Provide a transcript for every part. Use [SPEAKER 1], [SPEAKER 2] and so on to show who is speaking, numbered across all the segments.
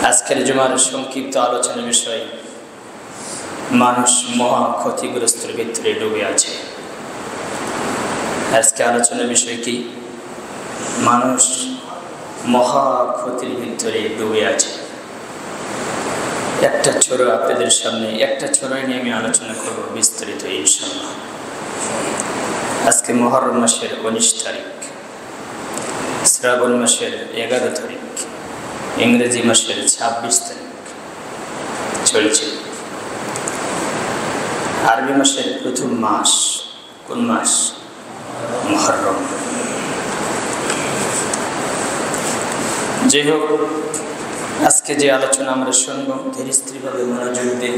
[SPEAKER 1] আজকের জুমার সংক্ষিপ্ত আলোচনার বিষয় মানুষ মহা ক্ষতিগ্রস্তের ভিতরে ডুবে আছে। আজকে আলোচনার বিষয় কি? মানুষ মহা ক্ষতির ভিতরে ডুবে আছে। একটা ছোড়ো আপনাদের সামনে, একটা ছোড়োই নিয়ে আমি আলোচনা করব বিস্তারিত ইনশাআল্লাহ। আজকে মুহররম মাসের 19 তারিখ, শ্রাবণ মাসের 11 তারিখ, ইংরেজি মাসের 26 তারিখ চলছে। আরবি মাসের প্রথম মাস কোন মাস? মুহররম। যাই হোক, আজকে যে আলোচনা আমরা শুনব ধীরে স্থিরভাবে মনোযোগ দিয়ে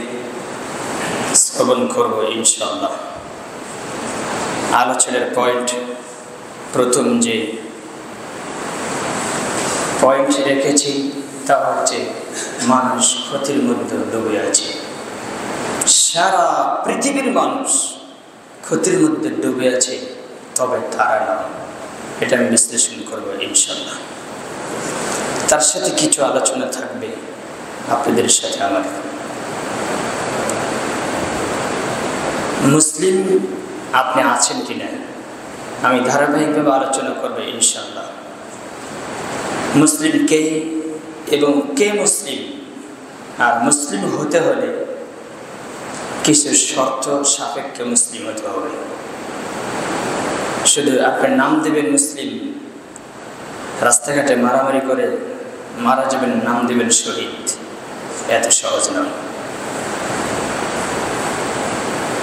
[SPEAKER 1] শ্রবণ করবো ইনশাআল্লাহ। আলোচনার পয়েন্ট, প্রথম যে পয়েন্ট রেখেছি তা হচ্ছে মানুষ ক্ষতির মধ্যে ডুবে আছে। সারা পৃথিবীর মানুষ ক্ষতির মধ্যে ডুবে আছে, তবে তারা না। এটা আমি বিশ্লেষণ করবো ইনশাআল্লাহ। তার সাথে কিছু আলোচনা থাকবে আপনাদের সাথে আমার। মুসলিম আপনি আছেন কিনা আমি ধারাবাহিকভাবে আলোচনা করবো ইনশাআল্লাহ। মুসলিম কে এবং কে মুসলিম, আর মুসলিম হতে হলে কিছু শর্ত সাপেক্ষে মুসলিম হতে হবে। শুধু আপনার নাম দেবেন মুসলিম, রাস্তাঘাটে মারামারি করে মারা যাবেন, নাম দেবেন শহীদ, এত সহজ নয়।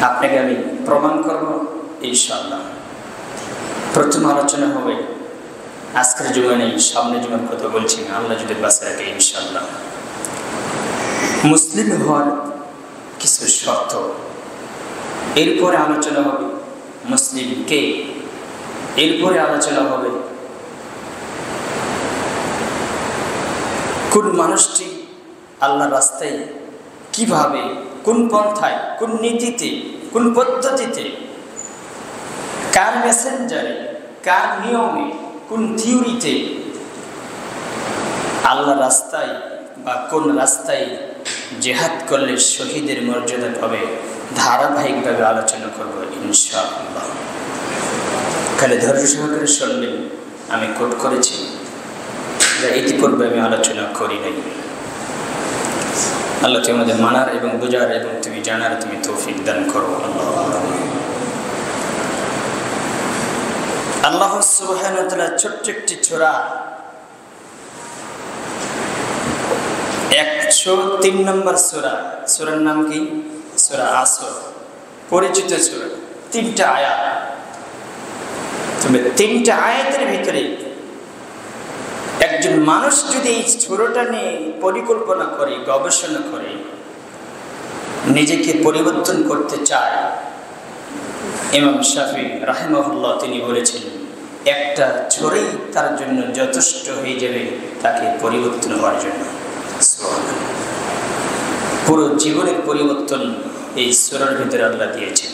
[SPEAKER 1] আপনাকে আমি প্রমাণ করব ইনশাআল্লাহ। প্রথম আলোচনা হবে আজকের যুগে নেই, সামনে যুগের কথা বলছি না, আল্লাহ যদি বাঁচিয়ে রাখে ইনশাআল্লাহ। মুসলিম হওয়ার কিছু শর্ত, এরপরে আলোচনা হবে মুসলিম কে, এরপরে আলোচনা হবে কোন মানুষটি আল্লাহ রাস্তায় কিভাবে, কোন পন্থায়, কোন নীতিতে, কোন পদ্ধতিতে, কার মেসেঞ্জারে, কার নিয়মে, কোন থিওরিতে আল্লাহ রাস্তায় বা কোন রাস্তায় জেহাদ করলে শহীদের মর্যাদা পাবে, ধারাবাহিকভাবে আলোচনা করব ইনশাআল্লাহ। খালি ধৈর্য সহকারে শুনবেন। আমি কোট করেছি, যা ইতিপূর্বে আমি আলোচনা করি নাই। আল্লাহ তুমি আমাদের মানার এবং বোঝার এবং তুমি জানার তুমি তৌফিক দান করো। আল্লাহ সুবহানাহু ওয়া তাআলা ছোট্ট একটি সূরা 103 নম্বর সূরা, সূরার নাম কি? সূরা আসর, পরিচিত সূরা, 3টা আয়াত। তবে 3টা আয়াতের ভিতরে একজন মানুষ যদি এই সূরাটা নিয়ে পরিকল্পনা করে, গবেষণা করে, নিজেকে পরিবর্তন করতে চায়, ইমাম শাফি রাহিমাহুল্লাহ তিনি বলেছেন একটা ছোড়েই তার জন্য যথেষ্ট হয়ে যাবে তাকে পরিবর্তন হওয়ার জন্য। পুরো জীবনের পরিবর্তন এই সূরার ভিতরে আল্লাহ দিয়েছেন।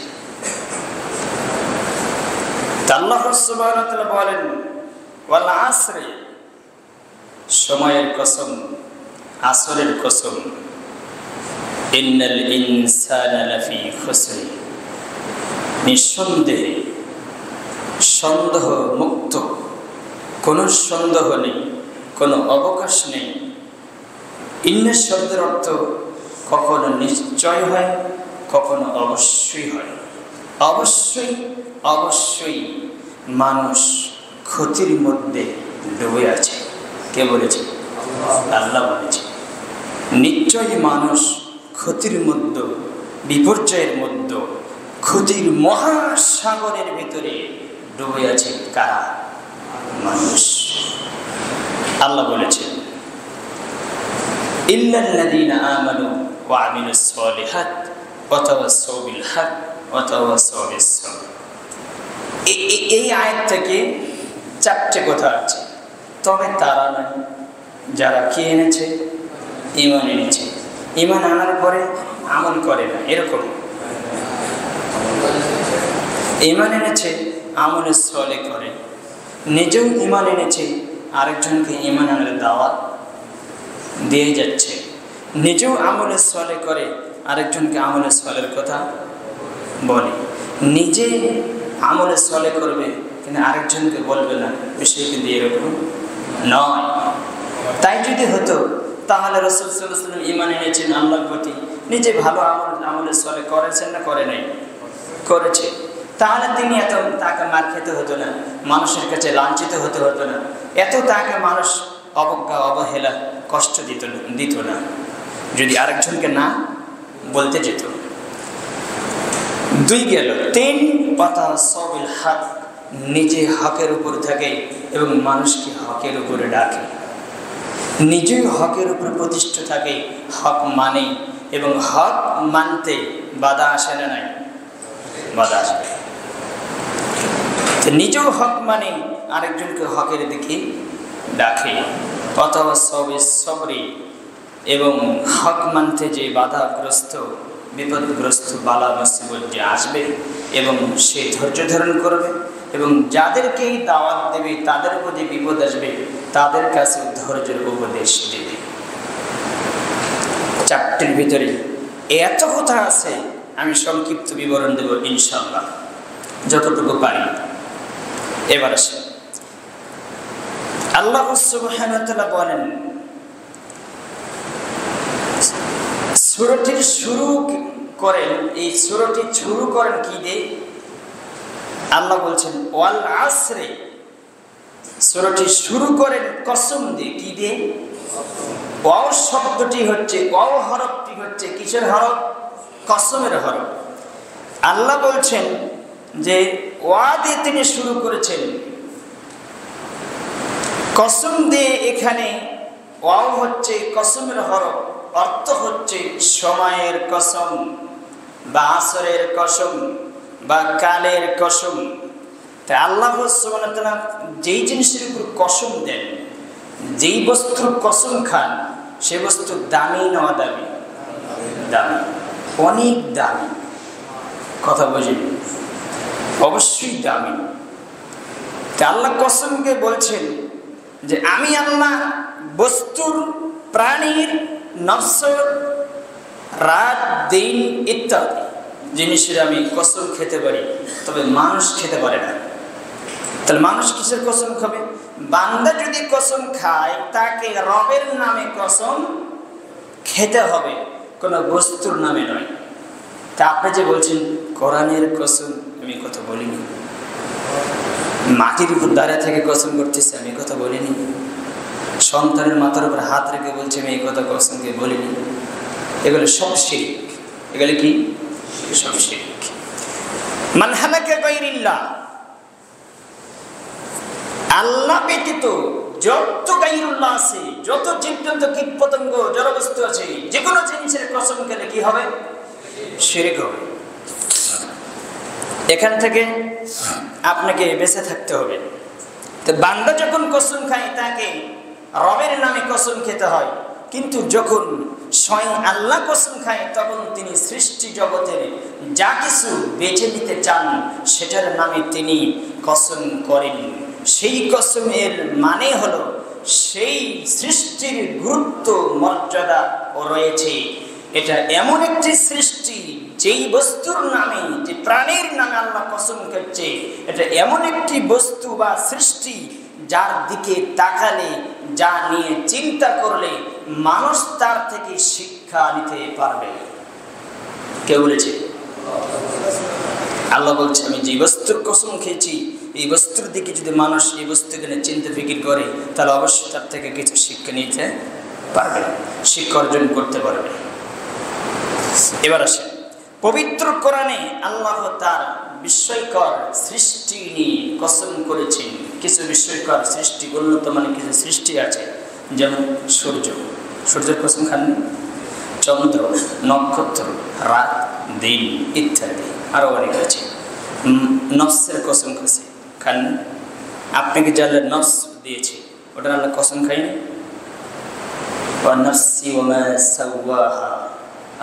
[SPEAKER 1] আল্লাহ সুবহানাহু ওয়া তাআলা বলেন ওয়াল আসরে, সময়ের কসম, আসরের কসম, ইন্নাল ইনসানা লাফি খুসর, নিঃসন্দেহে, সন্দেহ মুক্ত, কোনো সন্দেহ নেই, কোনো অবকাশ নেই। ইন্না শব্দের অর্থ কখনো নিশ্চয় হয়, কখনো অবশ্যই হয়। অবশ্যই অবশ্যই মানুষ ক্ষতির মধ্যে ডুবে আছে। কে বলেছে? আল্লাহ বলেছে। নিশ্চয়ই মানুষ ক্ষতির মধ্যে, বিপর্যয়ের মধ্যে, ক্ষতির মহাসাগরের ভিতরে ডুবে আছে। কারা? মানুষ। আল্লাহ বলেছেন ইল্লাল্লাযীনা আমানু ওয়া আমিলুস সালিহাত ওয়া তাওয়াসসাউ বিল হক ওয়া তাওয়াসসাউ বিস সাবর। এই আয়াত থেকে 4টে কথা আছে। তবে তারা নয় যারা কি এনেছে? ঈমান এনেছে। ঈমান আনার পরে আমল করে না, এরকম। ঈমান এনেছে, আমলে সালেহ করে, নিজেও ঈমান এনেছে, আরেকজনকে ঈমান আনার দাওয়াত দিয়ে যাচ্ছে, নিজেও আমলে সলে করে আরেকজনকে আমলে সলের কথা বলে, নিজে আমলে সলে করবে কিন্তু আরেকজনকে বলবে না, বিষয় কিন্তু এরকম নয়। তাই যদি হতো তাহলে রাসূল সাল্লাল্লাহু আলাইহি ওয়াসাল্লাম ঈমান এনেছেন আল্লাহর প্রতি, নিজে ভালো আমলে সলে করেছেন না করে নাই? করেছে। তাহলে তিনি এত তাকে মার খেতে হতো না, মানুষের কাছে লাঞ্ছিত হতে হতো না, এত তাকে মানুষ অবজ্ঞা অবহেলা কষ্ট দিত না যদি আরেকজনকে না বলতে যেত। 2 গেল। 3 পাতা সবিল হক, নিজে হকের উপর থাকে এবং মানুষকে হকের উপরে ডাকে, নিজেই হকের উপর প্রতিষ্ঠিত থাকে, হক মানে এবং হক মানতে বাধা আসে না? নাই, বাধা আসে। নিজেও হক মানে আরেকজনকে হকের দিকে ডাকে। অথবা সবরি, এবং হক মানতে যে বাধাগ্রস্ত বিপদগ্রস্ত বালা মুসিবত যে আসবে এবং সে ধৈর্য ধারণ করবে এবং যাদেরকেই দাওয়াত দেবে তাদের উপর যে বিপদ আসবে তাদের কাছে ধৈর্যের উপদেশ দেবে। 4টির ভিতরে এত কথা আছে, আমি সংক্ষিপ্ত বিবরণ দেব ইনশাআল্লাহ যতটুকু পারি। এবার আসে আল্লাহ সুবহানাহু ওয়া তাআলা বলেন, সূরাটি শুরু করেন, এই সূরাটি শুরু করেন কি দিয়ে? আল্লাহ বলছেন ওয়াল আসরে, সূরাটি শুরু করেন কসম দিয়ে। কি দিয়ে? ওয়াও শব্দটি হচ্ছে, ওয়াও হরফটি হচ্ছে কিসের হরফ? কসমের হরফ। আল্লাহ বলছেন যে ওয়া দিয়ে তিনি শুরু করেছেন, কসম দিয়ে। এখানে ওয়াও হচ্ছে কসমের হরফ, অর্থ হচ্ছে সময়ের কসম বা আসরের কসম বা কালের কসম। তাই আল্লাহ সুবহানাহু ওয়া তাআলা যেই জিনিসের উপর কসম দেন, যেই বস্তুর কসম খান, সে বস্তু দামি না অদামি? দামি, অনেক দামি। কথা বুঝি? অবশ্যই দামি। তাই আল্লাহ কসমকে বলছেন যে আমি আল্লাহ বস্তুর, প্রাণীর, নফসের, রাত দিন ইত্যাদি জিনিসের আমি কসম খেতে পারি, তবে মানুষ খেতে পারে না। তাহলে মানুষ কিসের কসম খাবে? বান্দা যদি কসম খায় তাকে রবের নামে কসম খেতে হবে, কোনো বস্তুর নামে নয়। তা আপনি যে বলছেন কোরআনের কসম, আমি কথা বলিনি। মাটির উপর দাঁড়িয়ে থেকে কসম করতেছে, আমি কথা বলিনি। সন্তানের মাথার উপর হাত রেখে বলছে, আমি এই কথা কসমকে বলিনি। এগুলো সব শিরক। এগুলো কি? সব শিরক। মান হালাকা গায়রিল্লাহ, আল্লাহ ব্যতীত যত গায়রুল্লাহ আছে, যত জীবজন্তু কীট পতঙ্গ জড়বস্তু আছে, যে কোনো জিনিসের কসম খেলে কি হবে? শিরক হবে। এখান থেকে আপনাকে বেঁচে থাকতে হবে। তো বান্দা যখন কসম খায় তাকে রবের নামে কসম খেতে হয়, কিন্তু যখন স্বয়ং আল্লাহ কসম খায় তখন তিনি সৃষ্টি জগতের যা কিছু বেছে নিতে চান সেটার নামে তিনি কসম করেন। সেই কসমের মানে হলো সেই সৃষ্টির গুরুত্ব মর্যাদা রয়েছে। এটা এমন একটি সৃষ্টি, যেই বস্তুর নামে, যে প্রাণীর নামে আল্লাহ কসম করছে, এটা এমন একটি বস্তু বা সৃষ্টি যার দিকে তাকালে, যা নিয়ে চিন্তা করলে মানুষ তার থেকে শিক্ষা নিতে পারবে। কে বলেছে? আল্লাহ বলছে আমি যে বস্তুর কসম খেয়েছি, এই বস্তুর দিকে যদি মানুষ এই বস্তুকে নিয়ে চিন্তা ফিকির করে তাহলে অবশ্যই তার থেকে কিছু শিক্ষা নিতে পারবে, শিক্ষা অর্জন করতে পারবে। এবার আসে পবিত্র কোরআনে আল্লাহ তার বিস্ময়কর সৃষ্টি নিয়ে কসম করেছেন। কিছু বিস্ময়কর সৃষ্টি, উন্নত মানে কিছু সৃষ্টি আছে, যেমন সূর্য, সূর্যের কসম খাননি, চন্দ্র, নক্ষত্র, রাত, দিন ইত্যাদি আরও অনেক আছে। নফসের কসম খাননি, আপনাকে যে আল্লাহ নফস দিয়েছে ওটার আল্লাহ কসম খাইনি।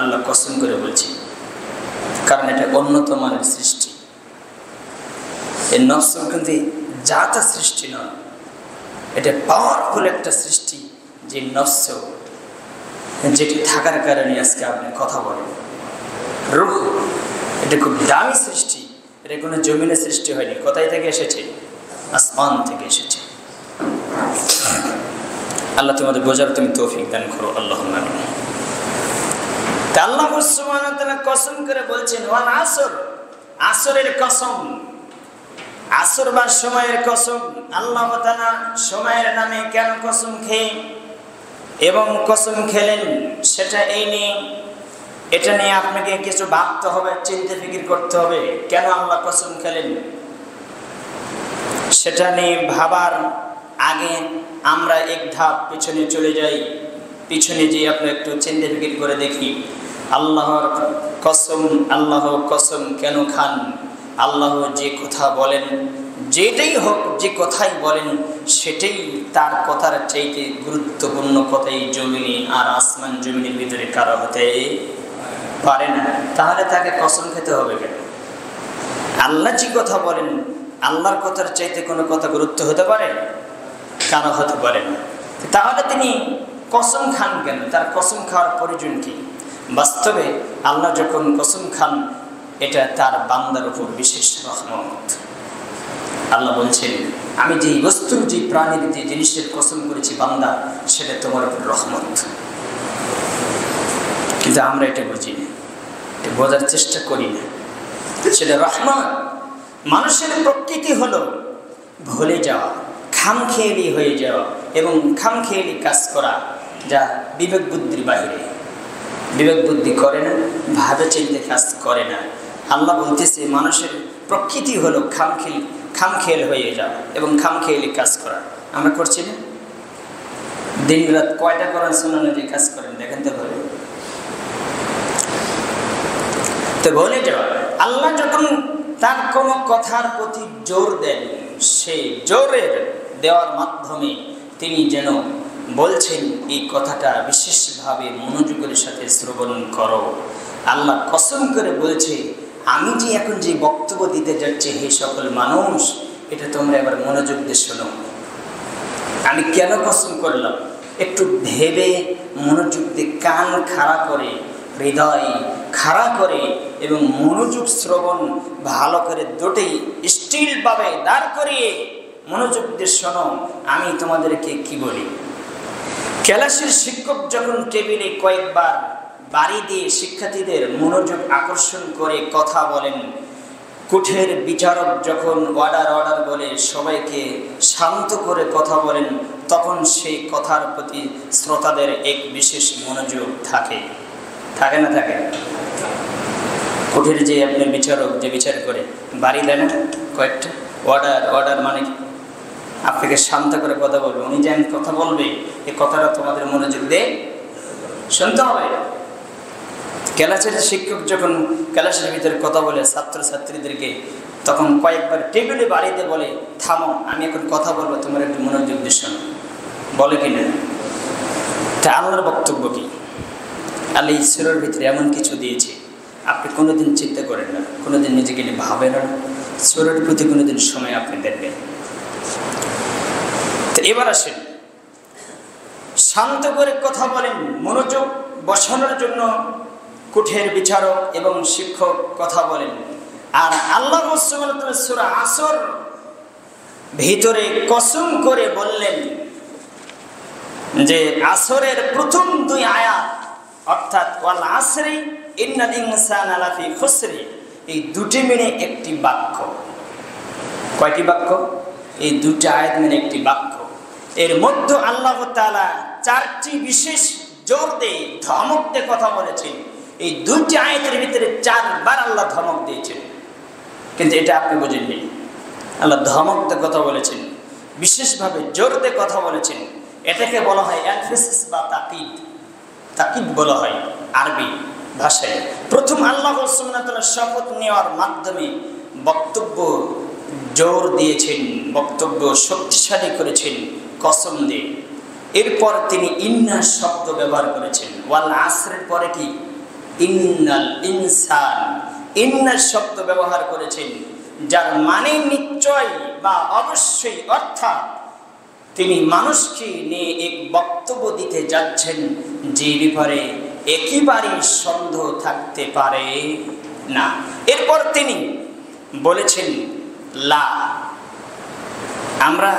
[SPEAKER 1] আল্লাহ কসম করে বলছি, কারণ এটা উন্নত মানের সৃষ্টি। এই নফস কিন্তু যাতা সৃষ্টি নয়, এটা পাওয়ারফুল একটা সৃষ্টি। যে নফস যেটি থাকার কারণে আজকে আপনি কথা বলেন। রূহ এটা খুব দামি সৃষ্টি, এটা কোনো জমিনে সৃষ্টি হয়নি। কোথায় থেকে এসেছে? আসমান থেকে এসেছে। আল্লাহ তোমাদের বোঝার তুমি তৌফিক দান করো, আল্লাহুম্মা আমিন। আল্লাহ সুবহানাহু ওয়া তাআলা কসম করে বলছেন ওয়াল আসর, আসরের কসম, আসর বা সময়ের কসম। আল্লাহ তাআলা সময়ের নামে কেন কসম খেয়ে এবং কসম খেলেন সেটা এটা নিয়ে আপনাকে কিছু ভাবতে হবে, চিন্তা ফিকির করতে হবে। কেন আল্লাহ কসম খেলেন সেটা নিয়ে ভাবার আগে আমরা এক ধাপ পিছনে চলে যাই। পিছনে যেয়ে আপনি একটু চিন্তা ফিকির করে দেখি, আল্লাহর কসম কেন খান? আল্লাহ যে কথা বলেন, যেটাই হোক, যে কথাই বলেন সেটাই তার কথার চাইতে গুরুত্বপূর্ণ কথাই জমিনে আর আসমান জমিনের ভিতরে কারো হতে পারে না। তাহলে তাকে কসম খেতে হবে কেন? আল্লাহ যে কথা বলেন, আল্লাহর কথার চাইতে কোনো কথা গুরুত্ব হতে পারে? কারো হতে পারে না। তাহলে তিনি কসম খান কেন? তার কসম খাওয়ার প্রয়োজন কি? বাস্তবে আল্লাহ যখন কসম খান এটা তার বান্দার উপর বিশেষ রহমত। আল্লাহ বলছেন আমি যেই বস্তুর, যে প্রাণীর, যে জিনিসের কসম করেছি বান্দা, সেটা তোমার উপর রহমত। কিন্তু আমরা এটা বুঝি না, এটা বোঝার চেষ্টা করি না। সেটা রহমত। মানুষের প্রকৃতি হলো ভুলে যাওয়া, খামখেয়ালি হয়ে যাওয়া এবং খামখেয়ালি কাজ করা, যা বিবেক বুদ্ধির বাইরে। বিবেক বুদ্ধি করে না, ভাবে চিন্তে কাজ করে না। আল্লাহ বলতেছে মানুষের প্রকৃতি হলো খামখেয়াল হয়ে যাওয়া এবং খামখেয়ালি কাজ করা। আমরা করছি না? দিন রাত কয়টা কোরআন শোনানো যে কাজ করেন দেখেন তো ভাবে। তো বলে যাওয়া, আল্লাহ যখন তার কোনো কথার প্রতি জোর দেন, সেই জোরের দেওয়ার মাধ্যমে তিনি যেন বলছেন এই কথাটা বিশেষভাবে মনোযোগের সাথে শ্রবণ করো। আল্লাহ কসম করে বলছে আমি যে এখন যে বক্তব্য দিতে যাচ্ছি হে সকল মানুষ, এটা তোমরা এবার মনোযোগ দিয়ে শোনো। আমি কেন কসম করলাম একটু ভেবে মনোযোগ দিয়ে কান খাড়া করে, হৃদয় খাড়া করে এবং মনোযোগ শ্রবণ ভালো করে দুটেই স্টিলভাবে দাঁড় করিয়ে মনোযোগ দিয়ে শোনো। আমি তোমাদেরকে কি বলি, ক্লাসের শিক্ষক যখন টেবিলে কয়েকবার বাড়ি দিয়ে শিক্ষার্থীদের মনোযোগ আকর্ষণ করে কথা বলেন, কোঠের বিচারক যখন অর্ডার বলে সবাইকে শান্ত করে কথা বলেন, তখন সেই কথার প্রতি শ্রোতাদের এক বিশেষ মনোযোগ থাকে না থাকে? কোঠের যে আপনার বিচারক যে বিচার করে বাড়ি দেয় না কয়েকটা অর্ডার মানে আপনাকে শান্ত করে কথা বলবে, উনি যেন কথা বলবে এই কথাটা তোমাদের মনোযোগ দিয়ে শুনতে হবে। ক্লাসের শিক্ষক যখন ক্লাসের ভিতরে কথা বলে ছাত্রছাত্রীদেরকে, তখন কয়েকবার টেবিলে বাড়িতে বলে থামো, আমি এখন কথা বলবো, তোমার একটু মনোযোগ দিয়ে শোনো। বলে কিনা? তা আল্লাহর বক্তব্য কি? আল্লাহ ঈশ্বরের ভিতরে এমন কিছু দিয়েছে আপনি কোনোদিন চিন্তা করেন না, কোনোদিন নিজেকে নিয়ে ভাবেন না, ঈশ্বরের প্রতি কোনোদিন সময় আপনি দেখবেন। তো এবার আসেন, শান্ত করে কথা বলেন, মনোযোগ বসানোর জন্য কোঠের বিচারক এবং শিক্ষক কথা বলেন। আর আল্লাহ সুবহানাহু ওয়া তাআলা সূরা আসর ভিতরে কসম করে বললেন যে আসরের প্রথম দুই আয়াত, অর্থাৎ ওয়াল আসরি ইন্নাল ইনসানা লাফি খুসরি, এই দুটি মিলে একটি বাক্য। কয়টি বাক্য? এই দুটি আয়াত মিলে একটি বাক্য। এর মধ্যে আল্লাহ তাআলা চারটি বিশেষ জোর দিয়ে ধমক দিয়ে কথা বলেছেন। এই দুটি আয়াতের ভিতরে চারবার আল্লাহ ধমক দিয়েছেন, কিন্তু এটা আপনি বুঝেননি। আল্লাহ ধমক দিয়ে কথা বলেছেন, বিশেষভাবে জোর দিয়ে কথা বলেছেন। এটাকে বলা হয় এমফেসিস বা তাকিদ বলা হয় আরবি ভাষায়। প্রথম আল্লাহ সুবহানাহু ওয়া তাআলা শপথ নেওয়ার মাধ্যমে বক্তব্য জোর দিয়েছেন, বক্তব্য শক্তিশালী করেছেন কসম দিয়ে। এরপর তিনি ইন্না শব্দ ব্যবহার করেছেন। ওয়াল আসরের পরে কি? ইন্নাল ইনসান, ইন্না শব্দ ব্যবহার করেছেন, যার মানে নিশ্চয় বা অবশ্যই, অর্থাৎ তিনি মানুষকে নিয়ে এক বক্তব্য দিতে যাচ্ছেন যে ব্যাপারে একেবারেই সন্দেহ থাকতে পারে না। এরপর তিনি বলেছেন লা, আমরা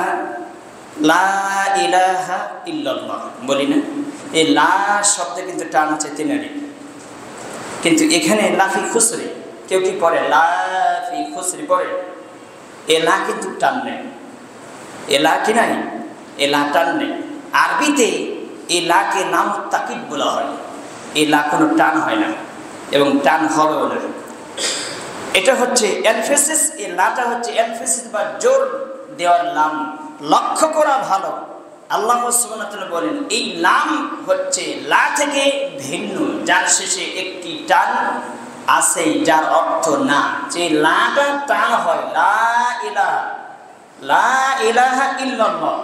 [SPEAKER 1] লা ইলাহা ইল্লাল্লাহ বলি না, এই লা শব্দে কিন্তু টান আছে তিনারি, কিন্তু এখানে লাফি খুসরি, কেউ কি পড়ে লাফি খুসরি পড়ে, এ লা কিন্তু টান নেই, এ লা কি নাই, এ লা টান নেই। আরবিতে এই লাকে নাম তাকিদ বলা হয়, এই লা কোনো টান হয় না এবং টান হবেও না। এটা হচ্ছে এমফেসিস, এই লাটা হচ্ছে এমফেসিস বা জোর দেওয়ার লাম। লক্ষ্য করা ভালো, আল্লাহ সুবহানাহু ওয়া তাআলা বলেন এই লাম হচ্ছে লা থেকে ভিন্ন, যার শেষে একটি টান আছে যার অর্থ না। যে লাটা টান হয় লা ইলাহা, লা ইলাহা ইল্লাল্লাহ,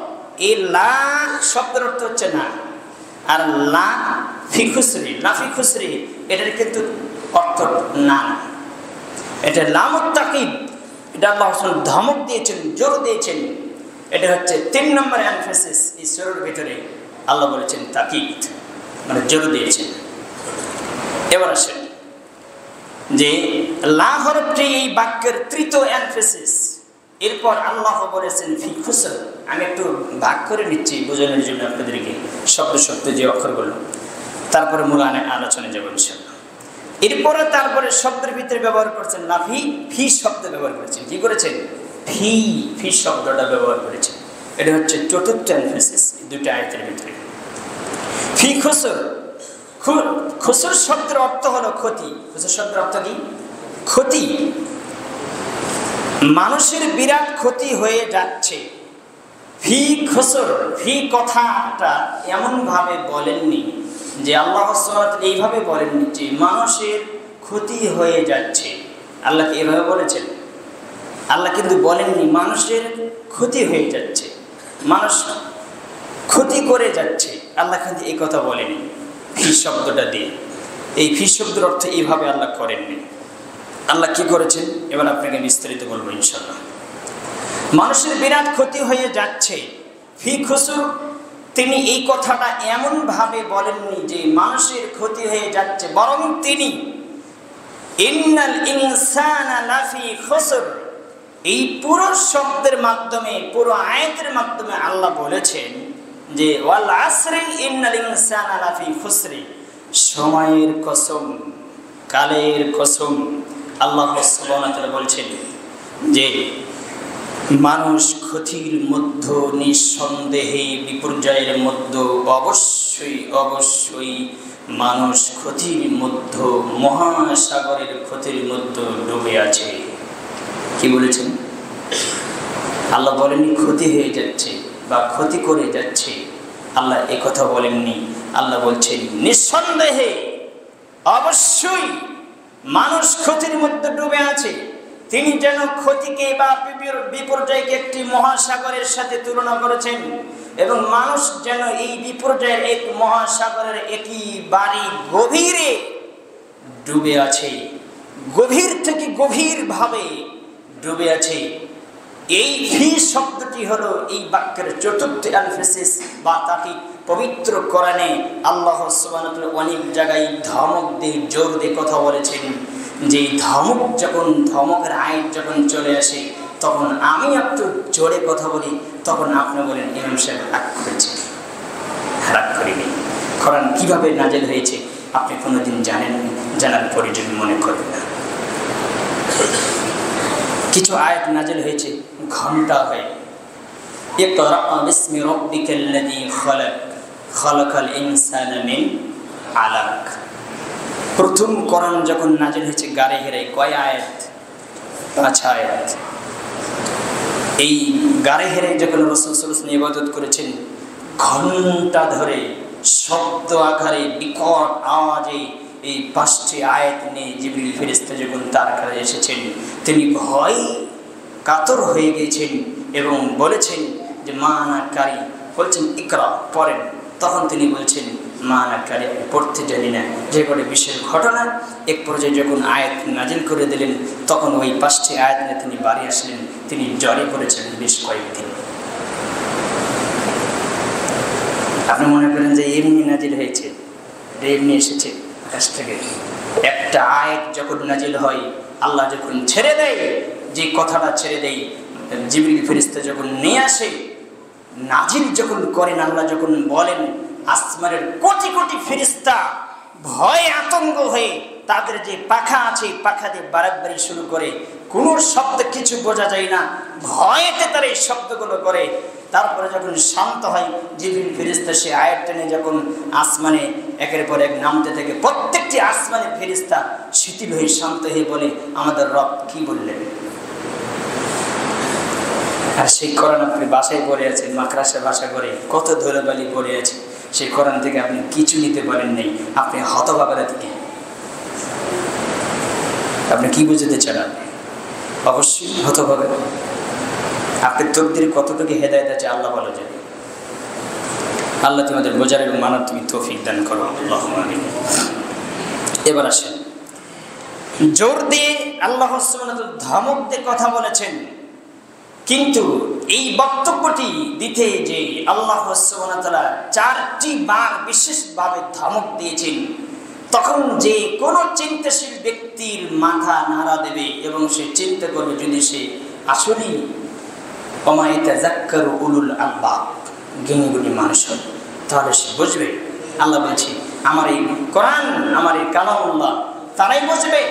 [SPEAKER 1] এই লা শব্দের অর্থ হচ্ছে না। আর লা ফি খুসরি, লাফি খুসরি, এটার কিন্তু অর্থ না, এটা লামুত তাকিদ, এটা আল্লাহ ধমক দিয়েছেন, জোর দিয়েছেন। এটা হচ্ছে 3 নম্বর এমফেসিস এই সূরার ভিতরে। আল্লাহ বলেছেন তাকিদ, মানে জোর দিয়েছেন। এবার আসেন যে লা হরফটি এই বাক্যের তৃতীয় এমফেসিস। এরপর আল্লাহ বলেছেন ফি খুসর। আমি একটু ভাগ করে নিচ্ছি বোঝানোর জন্য আপনাদেরকে শব্দ শব্দ যে অক্ষরগুলো, তারপরে মূল আলোচনায় যাবো ইনশাআল্লাহ। এরপরে তারপরে শব্দের ভিতরে ব্যবহার করছেন লাফি, ফি শব্দ ব্যবহার করেছেন। কি করেছেন? ফি, ফি শব্দটা ব্যবহার করেছেন। এটা হচ্ছে চতুর্থ এমফেসিস দুটো আয়াতের ভিতরে। ফি খুসর, খুসর শব্দের অর্থ হলো ক্ষতি। খুসর শব্দের অর্থ কি? ক্ষতি। মানুষের বিরাট ক্ষতি হয়ে যাচ্ছে। ফি খুসর, ফি কথাটা এমনভাবে বলেননি যে আল্লাহ এইভাবে বলেননি যে মানুষের ক্ষতি হয়ে যাচ্ছে। আল্লাহ কি এভাবে বলেছেন? আল্লাহ কিন্তু বলেননি মানুষের ক্ষতি হয়ে যাচ্ছে, মানুষ ক্ষতি করে যাচ্ছে। আল্লাহ কিন্তু এই কথা বলেনি ফি শব্দটা দিয়ে। এই ফি শব্দের অর্থ এইভাবে আল্লাহ করেননি। আল্লাহ কি করেছেন এবার আপনাকে বিস্তারিত বলবো ইনশাআল্লাহ। মানুষের বিরাট ক্ষতি হয়ে যাচ্ছে, ফি খুসুর, তিনি এই কথাটা এমনভাবে বলেননি যে মানুষের ক্ষতি হয়ে যাচ্ছে, বরং তিনি ইন্নাল ইনসানা লাফি খুসর, এই পুরো শব্দের মাধ্যমে, পুরো আয়াতের মাধ্যমে আল্লাহ বলেছেন যে ওয়াল আসরি ইন্নাল ইনসানা লাফি খুসরি, সময়ের কসম, কালের কসম। আল্লাহ সুবহানাহু ওয়া তাআলা বলছেন যে মানুষ ক্ষতির মধ্যে, নিঃসন্দেহে বিপর্যয়ের মধ্যে, অবশ্যই অবশ্যই মানুষ ক্ষতির মধ্যে, মহাসাগরের ক্ষতির মধ্যে ডুবে আছে। কি বলেছেন? আল্লাহ বলেননি ক্ষতি হয়ে যাচ্ছে বা ক্ষতি করে যাচ্ছে, আল্লাহ এ কথা বলেননি। আল্লাহ বলছেন নিঃসন্দেহে অবশ্যই মানুষ ক্ষতির মধ্যে ডুবে আছে। তিনি যেন ক্ষতিকে বা বিপর্যয়কে একটি মহাসাগরের সাথে তুলনা করেছেন এবং মানুষ যেন এই বিপর্যয়ের এক মহাসাগরের একেবারে গভীরে ডুবে আছে, গভীর থেকে গভীরভাবে ডুবে আছে। এই ফি শব্দটি হলো এই বাক্যের চতুর্থ এমফেসিস বা তাকে পবিত্র কোরআনে আল্লাহ সুবহানাহু ওয়া তাআলা অনেক জায়গায় ধমক দিয়ে, জোর দিয়ে কথা বলেছেন যে ধমক যখন, ধমকের আয়াত যখন চলে আসে তখন আমি একটু জোরে কথা বলি, তখন আপনি বলেন ইমাম সাহেব রাগ করেছেন। রাগ করিনি। কোরআন কিভাবে নাজিল হয়েছে আপনি কোনোদিন জানেন, জানার প্রয়োজন মনে করেন না। কিছু আয়াত নাজিল হয়েছে ঘন্টা হয়ে, ইকরা বিসমি রাব্বিকাল্লাযী খালাক, খালাকাল ইনসানা মিন আলাক। প্রথম কোরআন যখন নাজিল হয়েছে গারে হেরে, কয় আয়াত? 5 আয়াত। এই গারে হেরে যখন রাসূল সাল্লাল্লাহু আলাইহি ওয়াসাল্লাম ইবাদত করেছেন, ঘন্টা ধরে শব্দ আকারে বিকট আওয়াজে এই 5টি আয়াত নিয়ে জিবরিল ফেরেশতা যখন তার কাছে এসেছেন, তিনি ভয় কাতর হয়ে গিয়েছেন এবং বলেছেন যে মানাকারী, বলছেন ইকরা পড়েন। তখন তিনি বলছেন মানাকারী পড়তে জানি না, যে করে বিশেষ ঘটনা। এক পর্যায়ে যখন আয়াত নাজিল করে দিলেন তখন ওই 5টি আয়াত নিয়ে তিনি বাড়ি আসলেন। তিনি জ্বরে পড়েছেন বেশ কয়েকদিন। আপনি মনে করেন যে এমনি নাজিল হয়েছে, এমনি এসেছে আকাশ থেকে। একটা আয়াত যখন নাজিল হয়, আল্লাহ যখন ছেড়ে দেয়, যে কথাটা ছেড়ে দেয়, জিবরিল ফেরেশতা যখন নিয়ে আসে, নাজিল যখন করেন, আল্লাহ যখন বলেন, আসমানের কোটি কোটি ফেরেশতা ভয়ে আতঙ্ক হয়ে তাদের যে পাখা আছে পাখা দিয়ে বাড়াবাড়ি শুরু করে। কোনো শব্দ কিছু বোঝা যায় না, ভয়েতে তারা এই শব্দগুলো করে। তারপরে যখন শান্ত হয়, জিবরিল ফেরেশতা সে আয়াত টেনে যখন আসমানে একের পর এক নামতে থাকে, প্রত্যেকটি আসমানের ফেরেশতা শিথিল হয়ে শান্ত হয়ে বলে, আমাদের রব কি বললেন। আর সেই কোরআন আপনি বাসায় পড়ে আছেন, মাকড়াসা বাসা করে কত ধুলোবালি পড়ে আছে, সেই কোরআন থেকে আপনি কিছু নিতে পারেন নাই, আপনি হতভাগা থেকে। আপনি কি বুঝতে চান? আপনি অবশ্যই হতভাগা। আপনার তকদিরে কতটুকু হেদায়েত আছে আল্লাহ ভালো জানে। আল্লাহ তোমাদের বোঝার এবং মানার তুমি তৌফিক দান করো, আল্লাহুম্মা আমিন। এবার আসেন, জোর দিয়ে আল্লাহ সুবহানাহু ওয়া তাআলা ধমক দিয়ে কথা বলেছেন, কিন্তু এই বক্তব্যটি দিতে যে আল্লাহ সুবহানাহু ওয়া তাআলা 4টি বার বিশেষভাবে ধমক দিয়েছেন, তখন যে কোনো চিন্তাশীল ব্যক্তির মাথা নাড়া দেবে এবং সে চিন্তা করবে, যদি সে আসলেই ওমা ইয়াতাযাক্কারু উলুল আলবাব, জ্ঞানী মানুষ হয়, তাহলে সে বুঝবে। আল্লাহ বলছে, আমার এই কোরআন, আমার এই কালামুল্লাহ তারাই বুঝবে।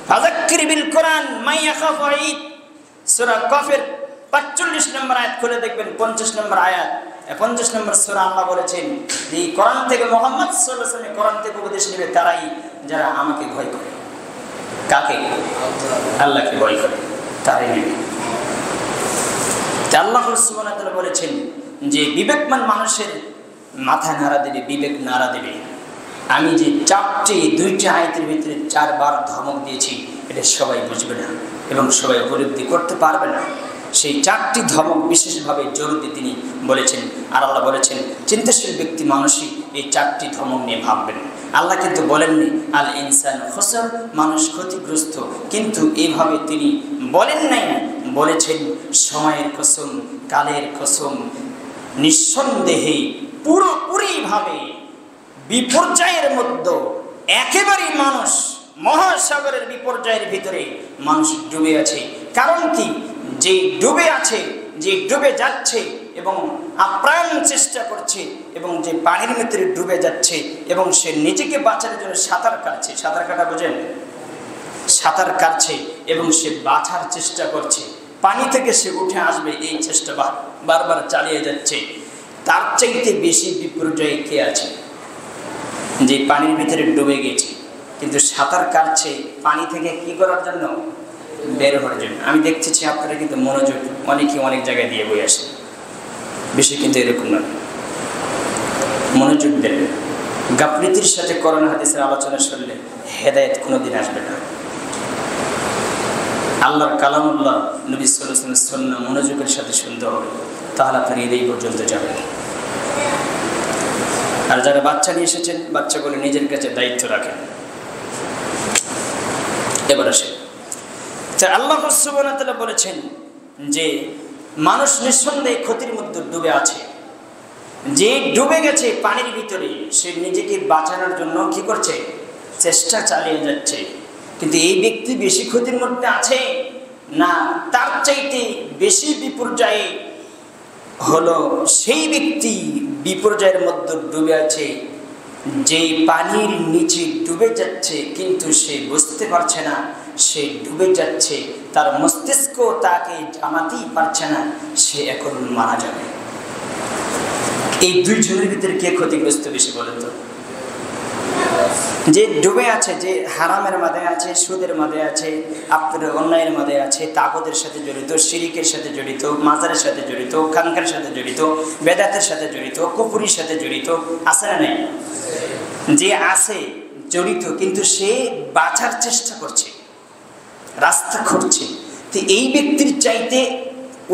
[SPEAKER 1] ফাযাক্কির বিল কোরআন মান ইয়াখাফু ওয়াঈদ, সূরা কাফের 45 নম্বর আয়াত খুলে দেখবেন, 50 নম্বর আয়াত, 50 নম্বর সূরা। আল্লাহ বলেছেন যে এই কোরআন থেকে মুহাম্মদ সাল্লাল্লাহু আলাইহি ওয়াসাল্লাম কোরআন থেকে উপদেশ নেবে তারাই যারা আমাকে ভয় করে। কাকে? আল্লাহকে ভয় করে, তারাই নেবে। আল্লাহ সুবহানাহু ওয়া তাআলা বলেছেন যে বিবেকমান মানুষের মাথা নাড়া দেবে, বিবেক নাড়া দেবে। আমি যে 2টি আয়াতের ভিতরে 4 বার ধমক দিয়েছি, এটা সবাই বুঝবে না এবং সবাই উপলব্ধি করতে পারবে না। সেই 4টি ধমক বিশেষভাবে জোর দিয়ে তিনি বলেছেন। আর আল্লাহ বলেছেন, চিন্তাশীল ব্যক্তি মানুষই এই 4টি ধমক নিয়ে ভাববেন। আল্লাহ কিন্তু বলেননি আল ইনসান খুসর, মানুষ ক্ষতিগ্রস্ত, কিন্তু এইভাবে তিনি বলেন নাই। বলেছেন সময়ের কসম, কালের কসম, নিঃসন্দেহে পুরোপুরিভাবে বিপর্যয়ের মধ্যে একেবারেই মানুষ মহাসাগরের বিপর্যয়ের ভিতরে মানুষ ডুবে আছে। কারণ কি? যে ডুবে আছে, যে ডুবে যাচ্ছে এবং আপ্রাণ চেষ্টা করছে, এবং যে পানির ভিতরে ডুবে যাচ্ছে এবং সে নিজেকে বাঁচানোর জন্য সাঁতার কাটছে, সাঁতার কাটা বোঝেন? সাঁতার কাটছে এবং সে বাঁচার চেষ্টা করছে, পানি থেকে সে উঠে আসবে এই চেষ্টা বারবার চালিয়ে যাচ্ছে। তার চাইতে বেশি বিপর্যয়ে কে আছে? যে পানির ভিতরে ডুবে গেছে কিন্তু সাঁতার কাটছে পানি থেকে কি করার জন্য? বের হওয়ার জন্য। আমি দেখতেছি আপনারা কিন্তু মনোযোগ অনেকেই অনেক জায়গায় দিয়ে বই আসে, বেশি কিন্তু এরকম না। মনোযোগ দেন। গাফলিতির সাথে কোরআন হাদিসের আলোচনা শুনলে হেদায়েত কোনোদিন আসবে না। আল্লাহর কালামুল্লাহ, নবী সাল্লাল্লাহু আলাইহি ওয়াসাল্লামের সুন্নাহ মনোযোগের সাথে শুনতে হবে, তাহলে আপনার এই পর্যন্ত যাবে। আর যারা বাচ্চা নিয়ে এসেছেন, বাচ্চাগুলো নিজের কাছে দায়িত্ব রাখেন। এবার আসে, আল্লাহ সুবহানাহু ওয়া তাআলা বলেছেন যে মানুষ নিঃসন্দেহে ক্ষতির মধ্যে ডুবে আছে। যে ডুবে গেছে পানির ভিতরে, সে নিজেকে বাঁচানোর জন্য কি করছে? চেষ্টা চালিয়ে যাচ্ছে। কিন্তু এই ব্যক্তি বেশি ক্ষতির মধ্যে আছে না, তার চাইতে বেশি বিপর্যয়ে হলো সেই ব্যক্তি বিপর্যয়ের মধ্যে ডুবে আছে, যে পানির নিচে ডুবে যাচ্ছে কিন্তু সে বুঝতে পারছে না সে ডুবে যাচ্ছে, তার মস্তিষ্ক তাকে জানাতেই পারছে না সে এখন মারা যাবে। এই দুইজনের ভিতরে কে ক্ষতিগ্রস্ত বেশি বলেন তো? যে ডুবে আছে, যে হারামের মাঝে আছে, সুদের মাঝে আছে, আপনার অন্যায়ের মাঝে আছে, তাগুতের সাথে জড়িত, শিরিকের সাথে জড়িত, মাজারের সাথে জড়িত, খানকার সাথে জড়িত, বেদাতের সাথে জড়িত, কুফরির সাথে জড়িত, আছে না নাই? যে আছে জড়িত কিন্তু সে বাঁচার চেষ্টা করছে, রাস্তা খুঁজছে। তো এই ব্যক্তির চাইতে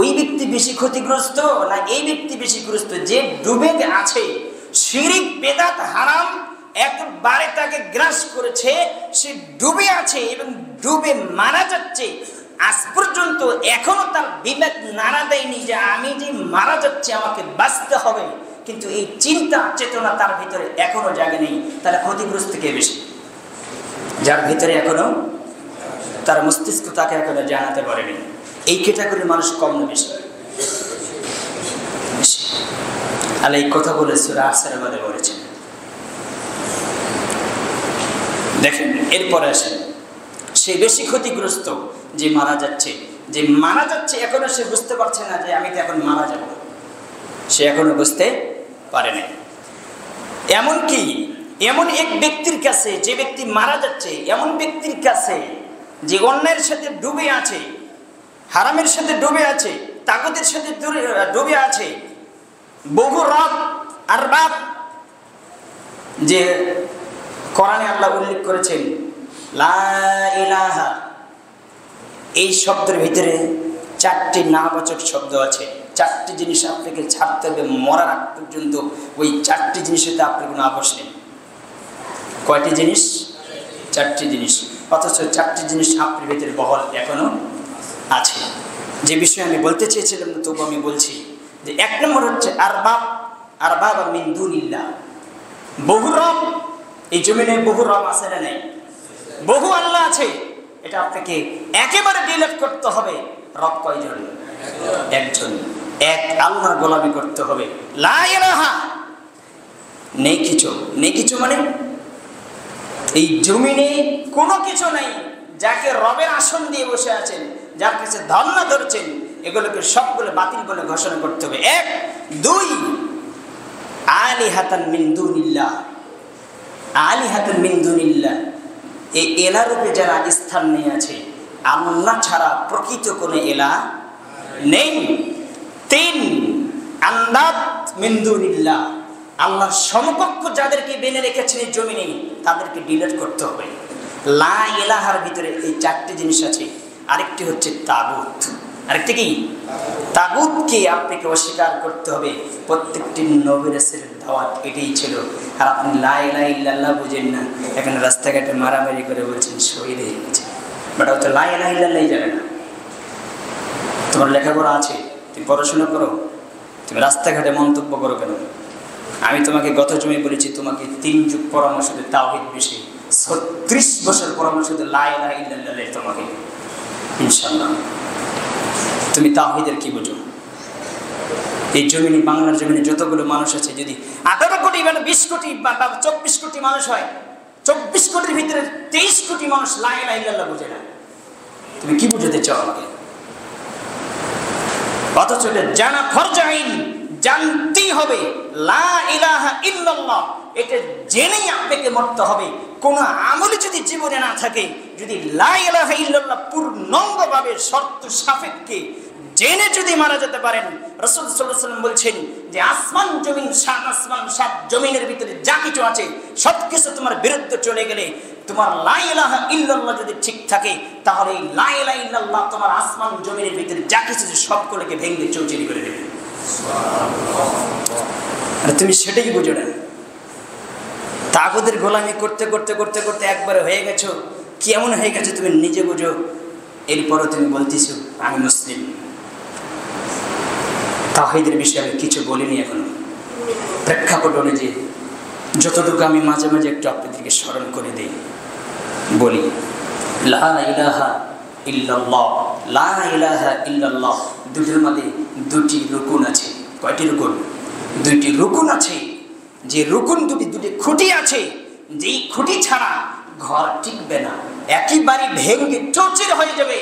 [SPEAKER 1] ওই ব্যক্তি বেশি ক্ষতিগ্রস্ত না এই ব্যক্তি বেশি গ্রস্ত যে ডুবে আছে? শিরিক, বেদাত, হারাম একবারে তাকে গ্রাস করেছে, সে ডুবে আছে এবং ডুবে মারা যাচ্ছে। আজ পর্যন্ত এখনো তার বিবেক নাড়া দেয়নি যে আমি যে মারা যাচ্ছি আমাকে বাঁচতে হবে, কিন্তু এই চিন্তা চেতনা তার ভিতরে এখনো জাগে নেই, তাহলে ক্ষতিগ্রস্ত কে বেশি? যার ভিতরে এখনো তার মস্তিষ্ক তাকে এখনো জানাতে পারেনি। এই ক্যাটাগরির মানুষ কম না বেশি? আল্লাহ এই কথা বলে সূরা আসরের মধ্যে বলেছেন। দেখেন এরপরে আসেন, সে বেশি ক্ষতিগ্রস্ত যে মারা যাচ্ছে, যে মারা যাচ্ছে এখনো সে বুঝতে পারছে না যে আমি তো এখন মারা যাব, সে এখনো বুঝতে পারে নাই। এমনকি এমন এক ব্যক্তির কাছে, যে ব্যক্তি মারা যাচ্ছে, এমন ব্যক্তির কাছে যে অন্যের সাথে ডুবে আছে, হারামের সাথে ডুবে আছে, তাগুতের সাথে ডুবে আছে, বহু রব আর বাপ, যে কোরআনে আল্লাহ উল্লেখ করেছেন লা ইলাহা, এই শব্দের ভিতরে 4টি নাবাচক শব্দ আছে। 4টি জিনিস আপনাকে ছাড়তে হবে মরার আগ পর্যন্ত, ওই 4টি জিনিসেতে আপনার কোনো আপোষ নেই। কয়টি জিনিস? 4টি জিনিস। অথচ 4টি জিনিস আপনার ভিতরে বহল এখনো আছে। যে বিষয়ে আমি বলতে চেয়েছিলাম না, তবু আমি বলছি যে 1 নম্বর হচ্ছে আরবাব মিন দুনিল্লাহ, বহু রব। এই জমিনে বহু রব আছে না নেই? বহু আল্লাহ আছে। এটা আপনাকে একেবারে ডিলিট করতে হবে। রব কয়জন? একজন, এক আল্লাহর গোলামি করতে হবে। লা ইলাহা, নেই কিছু মানে এই জমিনে কোনো কিছু নাই যাকে রবের আসন দিয়ে বসে আছেন, যার কাছে ধর্ণা ধরছেন, এগুলোকে সবগুলো বাতিল বলে ঘোষণা করতে হবে। 1, 2 আলিহাতান মিন দুনিল্লাহ, আলিহাতান মিন দুনিল্লাহ, এই এলা রূপে যারা স্থান নিয়ে আছে, আল্লাহ ছাড়া প্রকৃত কোনো এলা নেই। 3 আন্দাত মিন দুনিল্লাহ, আল্লাহর সমকক্ষ যাদেরকে বেনে রেখেছেন এই জমিনে, তাদেরকে ডিলিট করতে হবে। লা ইলাহার ভিতরে এই 4টি জিনিস আছে। আরেকটি হচ্ছে তাগুত। আরেকটি কি? তাগুতকে আপনাকে অস্বীকার করতে হবে। প্রত্যেকটি নবী রাসূলের দাওয়াত এটাই ছিল। আর আপনি লা ইলাহা ইল্লাল্লাহ বুঝেন না, এখন রাস্তাঘাটে মারামারি করে বলছেন শহীদ হয়ে গেছে, বাট ও তো লা ইলাহা ইল্লাল্লাহই জানে না। তোমার লেখাপড়া আছে, তুমি পড়াশোনা করো, তুমি রাস্তাঘাটে মন্তব্য করো কেন? আমি তোমাকে গত জমি বলেছি, তোমাকে 3 যুগ পরামর্শ দিয়ে তাওহীদ বিষয়ে 36 বছর পরামর্শ দিয়ে লা ইলাহা ইল্লাল্লাহ তোমাকে, ইনশাআল্লাহ। তুমি তাওহীদের কি বুঝো? এই জমিনে, বাংলার জমিনে যতগুলো মানুষ আছে, যদি 18 কোটি বা 20 কোটি বা 24 কোটি মানুষ হয়, 24 কোটির ভিতরে 23 কোটি মানুষ লা ইলাহা ইল্লাল্লাহ বুঝে না। তুমি কি বুঝাতে চাও আমাকে? অথচ এটা জানা ফরজ আইন, জানতেই হবে লা ইলাহা ইল্লাল্লাহ। এটা জেনেই আপনাকে মরতে হবে। কোন আমলে যদি জীবনে না থাকে, যদি লা ইলাহা ইল্লাল্লাহ পূর্ণাঙ্গভাবে শর্ত সাপেক্ষে জেনে যদি মারা যেতে পারেন, রাসূল সাল্লাল্লাহু আলাইহি ওয়াসাল্লাম বলছেন যে আসমান জমিন, 7 আসমান 7 জমিনের ভিতরে যা কিছু আছে সবকিছু তোমার বিরুদ্ধে চলে গেলে, তোমার লা ইলাহা ইল্লাল্লাহ যদি ঠিক থাকে, তাহলে এই লা ইলাহা ইল্লাল্লাহ তোমার আসমান জমিনের ভিতরে যা কিছু সবগুলোকে ভেঙে চৌচির করে দেবে। আর তুমি সেটাই বুঝো না। তাগুতের গোলামি করতে করতে করতে করতে একবারে হয়ে গেছো, কেমন হয়ে গেছে তুমি নিজে বুঝো। এরপরও তুমি বলতেছো আমি মুসলিম। তাওহীদের বিষয়ে আমি কিছু বলিনি এখনো। প্রেক্ষাপট অনুযায়ী যতটুকু আমি মাঝে মাঝে একটু আপনাদেরকে স্মরণ করে দিই, বলি লা ইলাহা ইল্লাল্লাহ, লা ইলাহা ইল্লাল্লাহ, দুটোর মধ্যে 2টি রুকুন আছে। কয়টি রুকুন? 2টি রুকুন আছে। যে রুকুন দুটি খুঁটি আছে, যেই খুঁটি ছাড়া ঘর টিকবে না, একেবারে ভেঙে চৌচির হয়ে যাবে।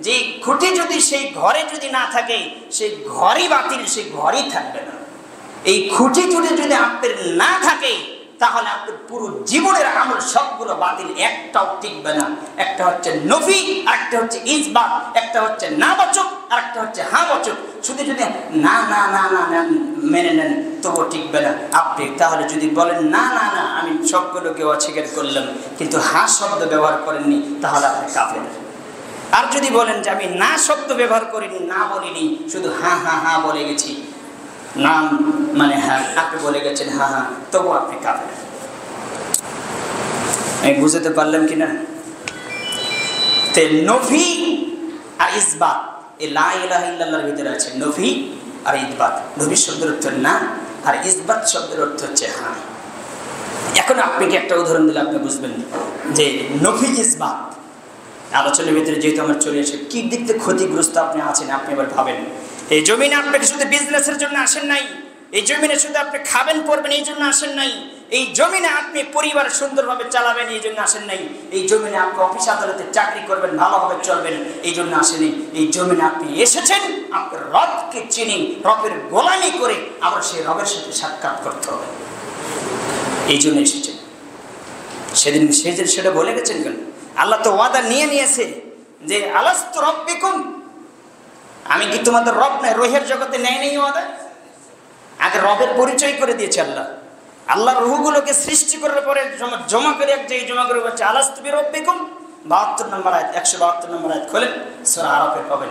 [SPEAKER 1] যে খুঁটি যদি সেই ঘরে যদি না থাকে, সেই ঘরই বাতিল, সেই ঘরই থাকবে না। এই খুঁটি যদি আপনার না থাকে, তাহলে আপনার পুরো জীবনের আমল সবগুলো বাতিল, একটাও টিকবে না। একটা হচ্ছে নফি, আরেকটা হচ্ছে ইসবাত, একটা হচ্ছে নাবাচক, আরেকটা হচ্ছে হাবাচক। শুধু যদি না না না না না মেনে নেন তবুও টিকবে না আপনি। তাহলে যদি বলেন না না না আমি সবগুলোকে অস্বীকার করলাম, কিন্তু হা শব্দ ব্যবহার করেননি, তাহলে আপনি কাফের। আর যদি বলেন যে আমি না শব্দ ব্যবহার করিনি, না বলিনি, শুধু হা হা হা বলে গেছি, নাম মানে হ্যাঁ আপনি বলে গেছেন হা হা, তবু আপনি কাফের। আমি বুঝতে পারলাম কিনা? তে নফি আর ইসবাত, এই লা ইলাহা ইল্লাল্লাহর ভিতরে আছে নফি আর ইসবাত। নফি শব্দের অর্থ না, আর ইসবাত শব্দের অর্থ হচ্ছে হ্যাঁ। এখন আপনাকে একটা উদাহরণ দিলে আপনি বুঝবেন যে নফি ইসবাত আলোচনার ভিতরে যেহেতু আমার চলে আসে কি দিক থেকে ক্ষতিগ্রস্ত আপনি আছেন। আপনি এবার ভাবেন, এই জমিনে আপনাকে শুধু বিজনেসের জন্য আসেন নাই, এই জমিনে শুধু আপনি খাবেন পড়বেন এই জন্য আসেন নাই, এই জমিনে আপনি পরিবার সুন্দরভাবে চালাবেন এই জন্য আসেন নাই, এই জমিনে আপনি অফিস আদালতে চাকরি করবেন ভালোভাবে চলবেন এই জন্য আসেনি। এই জমিনে আপনি এসেছেন আপনার রবকে চিনি, রবের গোলামি করে আবার সেই রবের সাথে সাক্ষাৎ করতে হবে, এই জন্য এসেছেন। সেদিন সেটা বলে গেছেন কেন? আল্লাহ তো ওয়াদা নিয়েছে যে আলাস্তু রাব্বিকুম, আমি কি তোমাদের রব নাই? রোহের জগতে নেয় নেই ওয়াদা, আগে রবের পরিচয় করে দিয়েছে আল্লাহ। আল্লাহর রূহগুলোকে সৃষ্টি করার পরে জমা করে এক জায়গায় জমা করে বলছে আলাস্তু বিরাব্বিকুম, 72 নম্বর আয়াত, 172 নম্বর আয়াত খোলেন সূরা আরাফে পাবেন।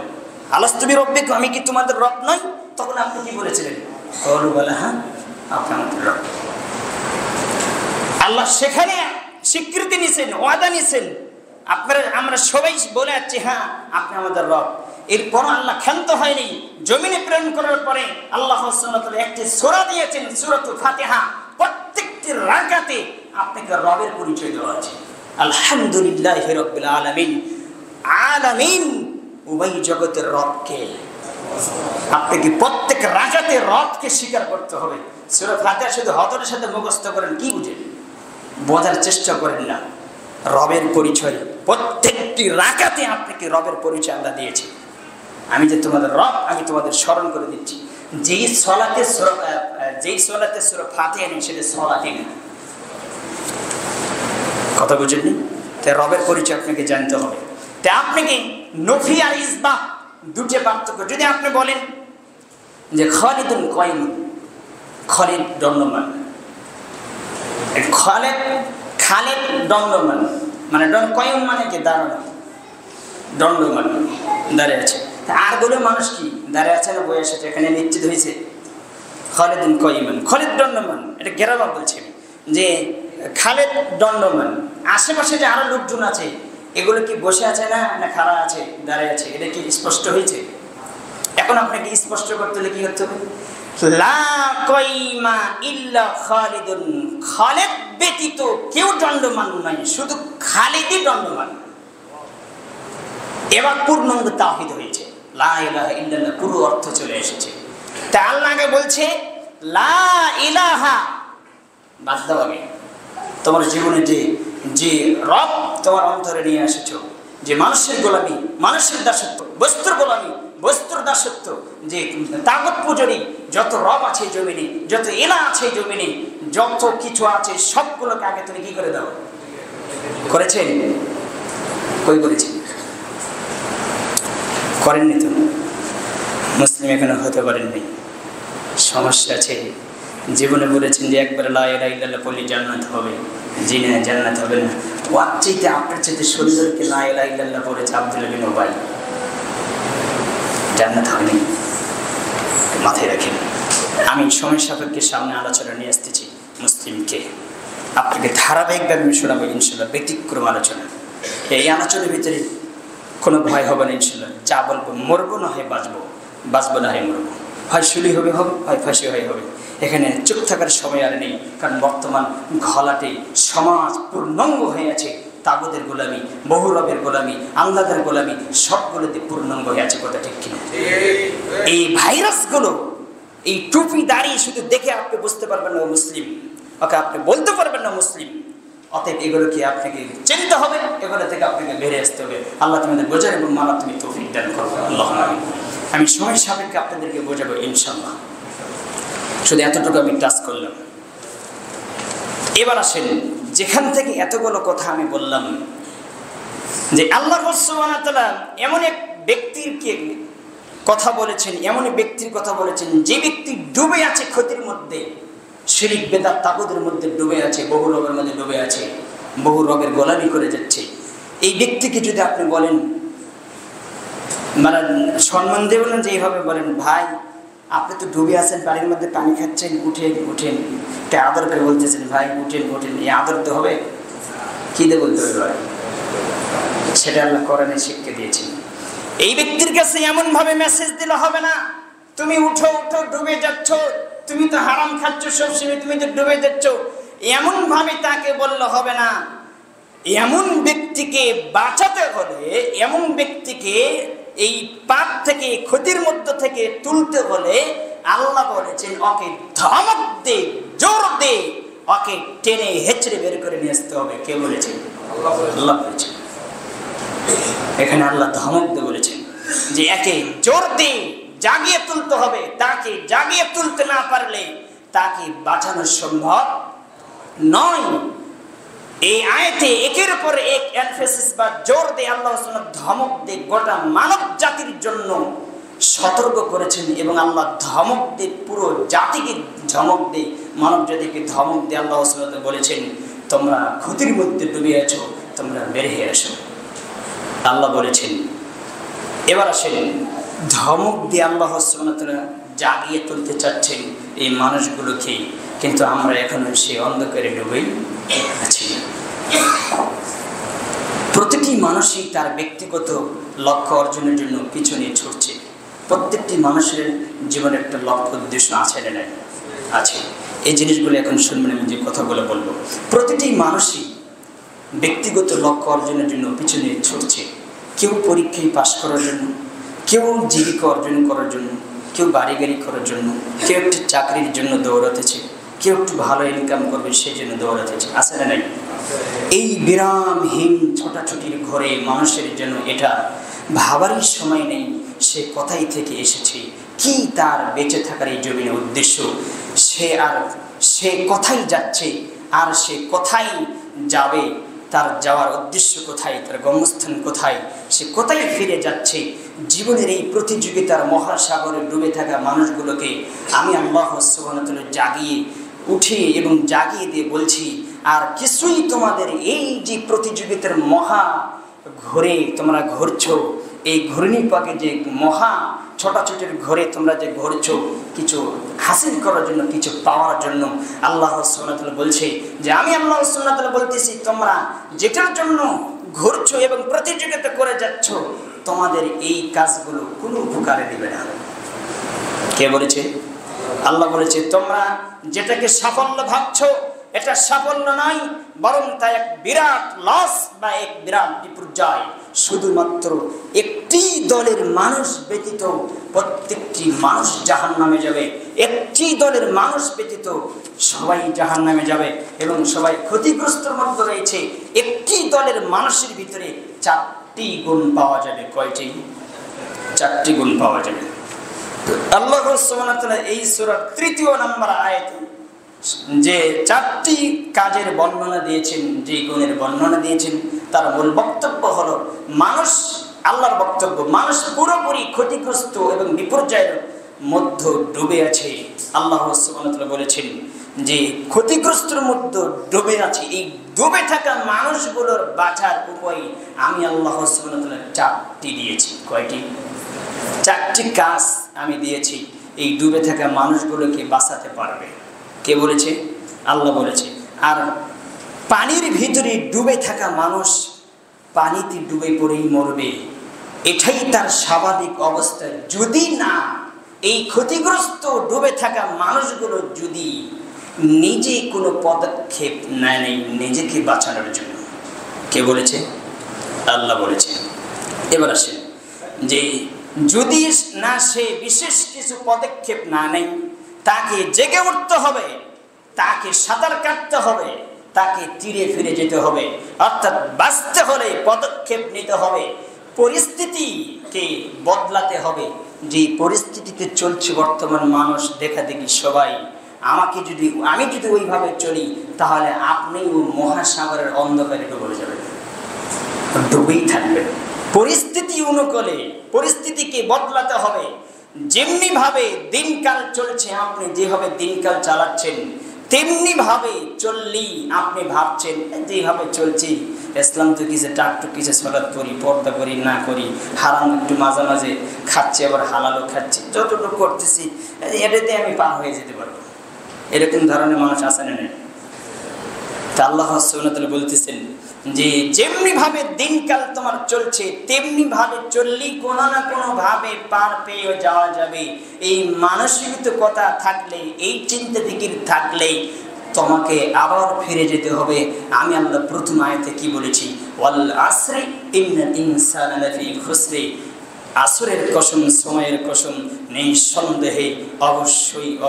[SPEAKER 1] আলাস্তু বিরাব্বিকুম, আমি কি তোমাদের রব নই? তখন আপনি কি বলেছিলেন? ক্বালু বালা, হ্যাঁ আপনি আমাদের রব। আল্লাহ সেখানে স্বীকৃতি নিছেন, ওয়াদা নিছেন, আমরা সবাই বলে যাচ্ছি হ্যাঁ আপনি আমাদের রব। এরপর আল্লাহ ক্ষান্ত হয়নি, জমিনে প্রেরণ করার পরে আল্লাহ সুবহানাহু ওয়া তাআলা একটি সূরা দিয়েছেন, সূরাতুল ফাতিহা। প্রত্যেকটি রাকাতে আপনাকে রবের পরিচয় দেওয়া আছে। আলহামদুলিল্লাহি রাব্বিল আলামিন, আলামিন উভয় জগতের রবকে। আপনাকে প্রত্যেক রাকাতে রবকে স্বীকার করতে হবে। সূরা ফাতিহা শুধু হযরের সাথে মুখস্থ করেন, কি বুঝেন? বোঝার চেষ্টা করেন না। রবের পরিচয় প্রত্যেকটি রাকাতে আপনাকে রবের পরিচয় আল্লাহ দিয়েছে। আমি যে তোমাদের রব, আমি তোমাদের স্মরণ করে দিচ্ছি। যেই সলাতে সূরা ফাতিহা নেই সেটা সলাতই না। কথা বুঝেননি? তাই রবের পরিচয় আপনাকে জানতে হবে। তাই আপনাকে নফি আর ইসবাত দুটো পার্থক্য। যদি আপনি বলেন যে খালিদুন কায়িম, খালিদ দণ্ডমান, খালেদ দণ্ডমান, মানে কায়িম মানে কি দাঁড়ানো, দণ্ডমান দাঁড়িয়ে আছে। আর বলে মানুষ কি দাঁড়িয়ে আছে না বয়ে এসেছে, এখানে নিশ্চিত হয়েছে। খালিদুন কায়িমান, খালিদ দণ্ডমান, এটা গেরাবা বলছে যে খালেদ দণ্ডমান। আশেপাশে যে আরো লোকজন আছে এগুলো কি বসে আছে না খাড়া আছে দাঁড়িয়ে আছে, এটা কি স্পষ্ট হয়েছে? এখন আপনাকে স্পষ্ট করতে হলে কি করতে হবে? লা কায়িমা ইল্লা খালিদুন, খালিদ ব্যতীত কেউ দণ্ডমান নাই, শুধু খালিদই দণ্ডমান। এবার পূর্ণাঙ্গ তাওহীদ হয়েছে, লা ইলাহা ইল্লাল্লাহ পুরো অর্থ চলে এসেছে। তাই আল্লাহকে বলছে লা ইলাহা, বাদ দাও আগে তোমার জীবনে যে রব তোমার অন্তরে নিয়ে এসেছো, যে মানুষের গোলামি, মানুষের দাসত্ব, বস্তুর গোলামি, বস্তুর দাসত্ব, যে তাগত পূজারী যত রব আছে জমিনে, যত ইলাহ আছে জমিনে, যত কিছু আছে সবগুলোকে আগে তুমি কি করে দাও? করেছেন? কই করেছেন? করেননি তো। মুসলিম এখানে হতে পারেননি, সমস্যা আছে। জীবনে বলেছেন যে একবার লা ইলাহা ইল্লাল্লাহ বললে জান্নাত হবে, জি না জান্নাত হবে না। ওর চাইতে আপনার চাইতে শরীরকে লা ইলাহা ইল্লাল্লাহ পড়েছে আব্দুল্লাহ বিন উবাই, জান্নাত হয়নি। মাথায় রাখেন। আমি সময় সাপেক্ষে সামনে আলোচনা নিয়ে আসতেছি মুসলিমকে, আপনাকে ধারাবাহিকভাবে আমি শোনাবো ইনশাল্লাহ, ব্যতিক্রম আলোচনা। এই আলোচনার ভিতরে কোনো ভয় হবে না ইনশাল্লাহ। যা বলবো, মরবো না হয় বাঁচবো, বাঁচবো না হয় মরবো, হয় শুলি হবে হবে, হয় ফাঁসি হয় হবে। এখানে চুপ থাকার সময় আর নেই, কারণ বর্তমান ঘোলাটে সমাজ পূর্ণাঙ্গ হয়ে আছে তাগুদের গোলামি, বহু রবের গোলামি, আল্লাহদের গোলামি, সবগুলোতে পূর্ণাঙ্গ হয়ে আছে। কথা ঠিক কিনা? এই ভাইরাসগুলো, এই টুপি দাঁড়িয়ে শুধু দেখে আপনি বুঝতে পারবেন না মুসলিম, ওকে আপনি বলতে পারবেন না মুসলিম। অতএব এগুলোকে আপনাকে চিনতে হবে, এগুলো থেকে আপনাকে বেড়ে আসতে হবে। আল্লাহ তোমাদের বোঝার এবং মানা তুমি তৌফিক দান করো। আল্লাহ আমি সময় সাপেক্ষে আপনাদেরকে বোঝাবো ইনশাল্লাহ। শুধু এতটুকু আমি টাচ করলাম। এবার আসেন, যেখান থেকে এতগুলো কথা আমি বললাম যে আল্লাহ সুবহানাহু ওয়া তাআলা এমন এক ব্যক্তিকে কথা বলেছেন, এমন এক ব্যক্তির কথা বলেছেন যে ব্যক্তি ডুবে আছে ক্ষতির মধ্যে, শিরক বেদাত তাগুদের মধ্যে ডুবে আছে, বহু রবের মধ্যে ডুবে আছে, বহু রবের গোলামি করে যাচ্ছে। এই ব্যক্তিকে যদি আপনি বলেন, মানে সম্মান দেবেন না, যে এইভাবে বলেন ভাই আপনি তো ডুবে আছেন, বাড়ির মধ্যে পানি খাচ্ছেন, উঠেন উঠেন, এটা আদর করে বলতেছেন ভাই উঠেন উঠেন, এই আদর তো হবে? কি দিয়ে বলতে হবে ভাই? সেটা আল্লাহ কোরআনে শিক্ষা দিয়েছেন। এই ব্যক্তির কাছে এমন ভাবে মেসেজ দিলে হবে না তুমি উঠো উঠো ডুবে যাচ্ছ, তুমি তো হারাম খাচ্ছ সবসময়, তুমি তো ডুবে যাচ্ছ, এমন ভাবে তাকে বললে হবে না। এমন ব্যক্তিকে বাঁচাতে হলে, এমন ব্যক্তিকে এই পাপ থেকে, ক্ষতির মধ্য থেকে তুলতে হলে আল্লাহ বলেছেন ওকে ধমক দে, জোর দে, ওকে টেনে হেঁচড়ে বের করে নিয়ে আসতে হবে। কে বলেছেন? আল্লাহ বলেছেন। এখানে আল্লাহ ধমক দে বলেছেন যে একে জোর দে, জাগিয়ে তুলতে হবে। তাকে জাগিয়ে তুলতে না পারলে তাকে বাঁচানো সম্ভব নয়। এই আয়াতে একের পর এক এমফেসিস বা জোর দিয়ে আল্লাহ ধমক দিয়ে গোটা মানব জাতির জন্য সতর্ক করেছেন, এবং আল্লাহ ধমক দিয়ে পুরো জাতিকে ধমক দিয়ে, মানব জাতিকে ধমক দিয়ে আল্লাহ বলেছেন তোমরা ক্ষতির মধ্যে ডুবে আছো, তোমরা বের হয়ে আসো। আল্লাহ বলেছেন। এবার আসেন, ধমক দিয়ে আল্লাহ জাগিয়ে তুলতে চাচ্ছেন এই মানুষগুলোকে, কিন্তু আমরা এখনো সেই অন্ধকারে ডুবেই আছি। প্রতিটি মানুষই তার ব্যক্তিগত লক্ষ্য অর্জনের জন্য পিছনে ছুটছে। প্রত্যেকটি মানুষের জীবনে একটা লক্ষ্য উদ্দেশ্য আছে না নাই? আছে। এই জিনিসগুলো এখন শুনবেন, আমি যে কথাগুলো বলবো। প্রতিটি মানুষই ব্যক্তিগত লক্ষ্য অর্জনের জন্য পিছনে ছুটছে। কেউ পরীক্ষায় পাশ করার জন্য, কেউ জীবিকা অর্জন করার জন্য, কেউ বাড়ি গাড়ি করার জন্য, কেউ একটি চাকরির জন্য দৌড়াতেছে, কেউ একটু ভালো ইনকাম করবে সেই জন্য দৌড়াতেছে। আছে না নাই? এই বিরামহীন ছোটাছুটির ঘরে মানুষের জন্য এটা ভাবারই সময় নেই সে কোথায় থেকে এসেছে, কি তার বেঁচে থাকার এই জমিনের উদ্দেশ্য, সে কোথায় যাচ্ছে, আর সে কোথায় যাবে, তার যাওয়ার উদ্দেশ্য কোথায়, তার গম্যস্থান কোথায়, সে কোথায় ফিরে যাচ্ছে। জীবনের এই প্রতিযোগিতার মহাসাগরে ডুবে থাকা মানুষগুলোকে আমি আল্লাহ সুবহানাহু ওয়া তাআলা জাগিয়ে উঠিয়ে এবং জাগিয়ে দিয়ে বলছি, আর কিছুই তোমাদের এই যে প্রতিযোগিতার মহা ঘোরে তোমরা ঘুরছো, এই ঘূর্ণি পাকে যে মহা ছোটাছুটির ঘরে তোমরা যে ঘুরছো কিছু হাসিল করার জন্য, কিছু পাওয়ার জন্য, আল্লাহ সুবহানাহু ওয়া তাআলা বলছে যে আমি আল্লাহ সুবহানাহু ওয়া তাআলা বলতেছি তোমরা যেটার জন্য ঘুরছো এবং প্রতিযোগিতা করে যাচ্ছ, তোমাদের এই কাজগুলো কোনো উপকারে দিবে না। কে বলেছে? আল্লাহ বলেছে তোমরা যেটাকে সাফল্য ভাবছো এটা সাফল্য নয়, বরং তা এক বিরাট লস বা এক বিরাট বিপর্যয়। শুধুমাত্র একটি দলের মানুষ ব্যতীত প্রত্যেকটি মানুষ জাহান্নামে যাবে। একটি দলের মানুষ ব্যতীত সবাই জাহান্নামে যাবে এবং সবাই ক্ষতিগ্রস্তর মধ্যে রয়েছে। একটি দলের মানুষের ভিতরে 4টি গুণ পাওয়া যাবে। কয়টি? 4টি গুণ পাওয়া যাবে। আল্লাহ সুবহানাহু ওয়া তাআলা এই সূরার 3 নম্বর আয়াতে যে 4টি কাজের বর্ণনা দিয়েছেন, যে গুণের বর্ণনা দিয়েছেন, তার মূল বক্তব্য হলো মানুষ, আল্লাহর বক্তব্য, মানুষ পুরোপুরি ক্ষতিগ্রস্ত এবং বিপর্যয়ের মধ্যে ডুবে আছে। আল্লাহ সুবহানাহু ওয়া তাআলা বলেছেন যে ক্ষতিগ্রস্তের মধ্যে ডুবে আছে। এই ডুবে থাকা মানুষগুলোর বাঁচার উপায় আমি আল্লাহ সুবহানাহু ওয়া তাআলা 4টি দিয়েছি। কয়টি? 4টি কাজ আমি দিয়েছি এই ডুবে থাকা মানুষগুলোকে বাঁচাতে পারবে। কে বলেছে? আল্লাহ বলেছে। আর পানির ভিতরে ডুবে থাকা মানুষ পানিতে ডুবে পড়েই মরবে, এটাই তার স্বাভাবিক অবস্থা। যদি না এই ক্ষতিগ্রস্ত ডুবে থাকা মানুষগুলো যদি নিজে কোনো পদক্ষেপ নেয় নিজেকে বাঁচানোর জন্য। কে বলেছে? আল্লাহ বলেছে। এবার আসেন যে যদি না সে বিশেষ কিছু পদক্ষেপ না নেয়, তাকে জেগে উঠতে হবে, তাকে সাঁতার কাটতে হবে, তাকে তীরে ফিরে যেতে হবে। অর্থাৎ বাঁচতে হলে পদক্ষেপ নিতে হবে, পরিস্থিতিকে বদলাতে হবে। যে পরিস্থিতিতে চলছে বর্তমান মানুষ দেখা দেখি সবাই, আমি যদি ওইভাবে চলি তাহলে আপনিও মহাসাগরের অন্ধকারে ডুবে যাবেন, ডুবেই থাকবেন। পরিস্থিতি অনুকূলে পরিস্থিতিকে বদলাতে হবে। যেমনি ভাবে দিনকাল চলছে, আপনি যেভাবে দিনকাল চালাচ্ছেন তেমনি ভাবে চললেই আপনি ভাবছেন যেভাবে চলছি ইসলাম তো কিছু টাকটু কিছু সালাত করি, পর্দা করি না করি, হারাম একটু মাঝে মাঝে খাচ্ছি, আবার হালালও খাচ্ছি, যতটুকু করতেছি এটাতে আমি পার হয়ে যেতে পারবো। এরকম ধরনের মানুষ আছে না? আল্লাহ সুবহানাহু ওয়া তাআলা বলতেছেন যে যেমনি ভাবে দিনকাল তোমার চলছে তেমনি ভাবে চললেই কোনো না কোনো ভাবে পার পেয়ে যাওয়া যাবে। এই মানসিকতা থাকলে, এই চিন্তা ফিকির থাকলে তোমাকে আবার ফিরে যেতে হবে। আমি আল্লাহ প্রথম আয়াতে কি বলেছি, ওয়াল আসরি ইন্নাল ইনসানা লাফি খুসরি, আসরের কসম, সময়ের কসম, নিঃসন্দেহে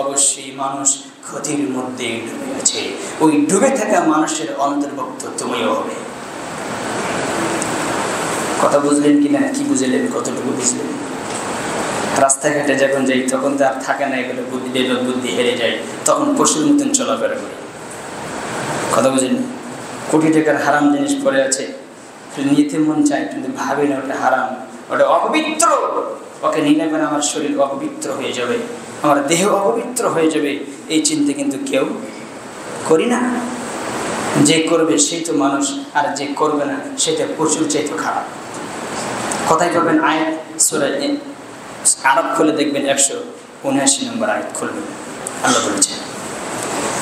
[SPEAKER 1] অবশ্যই মানুষ ক্ষতির মধ্যে ডুবে আছে। ওই ডুবে থাকা মানুষের অন্তর্ভুক্ত তুমিও হবে। কথা বুঝলেন কিনা, কি বুঝলেন, কতটুকু বুঝলেন? রাস্তাঘাটে যখন যাই তখন তো আর থাকে না এগুলো, বুদ্ধি হেরে যায়, তখন পশুর মতন চলাফেরা করি। কথা বুঝলেন? কোটি টাকার হারাম জিনিস পড়ে আছে, নিতে মন চায় কিন্তু ভাবে না ওটা হারাম, ওটা অপবিত্র, ওকে নিলে পরে আমার শরীর অপবিত্র হয়ে যাবে, আমার দেহ অপবিত্র হয়ে যাবে। এই চিন্তা কিন্তু কেউ করি না। যে করবে সেই তো মানুষ, আর যে করবে না সেটা প্রচুর চাইতে খারাপ। কথাই করবেন আয়াত সূরা আরব খুলে দেখবেন 179 নম্বর আয়াত খুলবেন। আল্লাহ বলেছেন,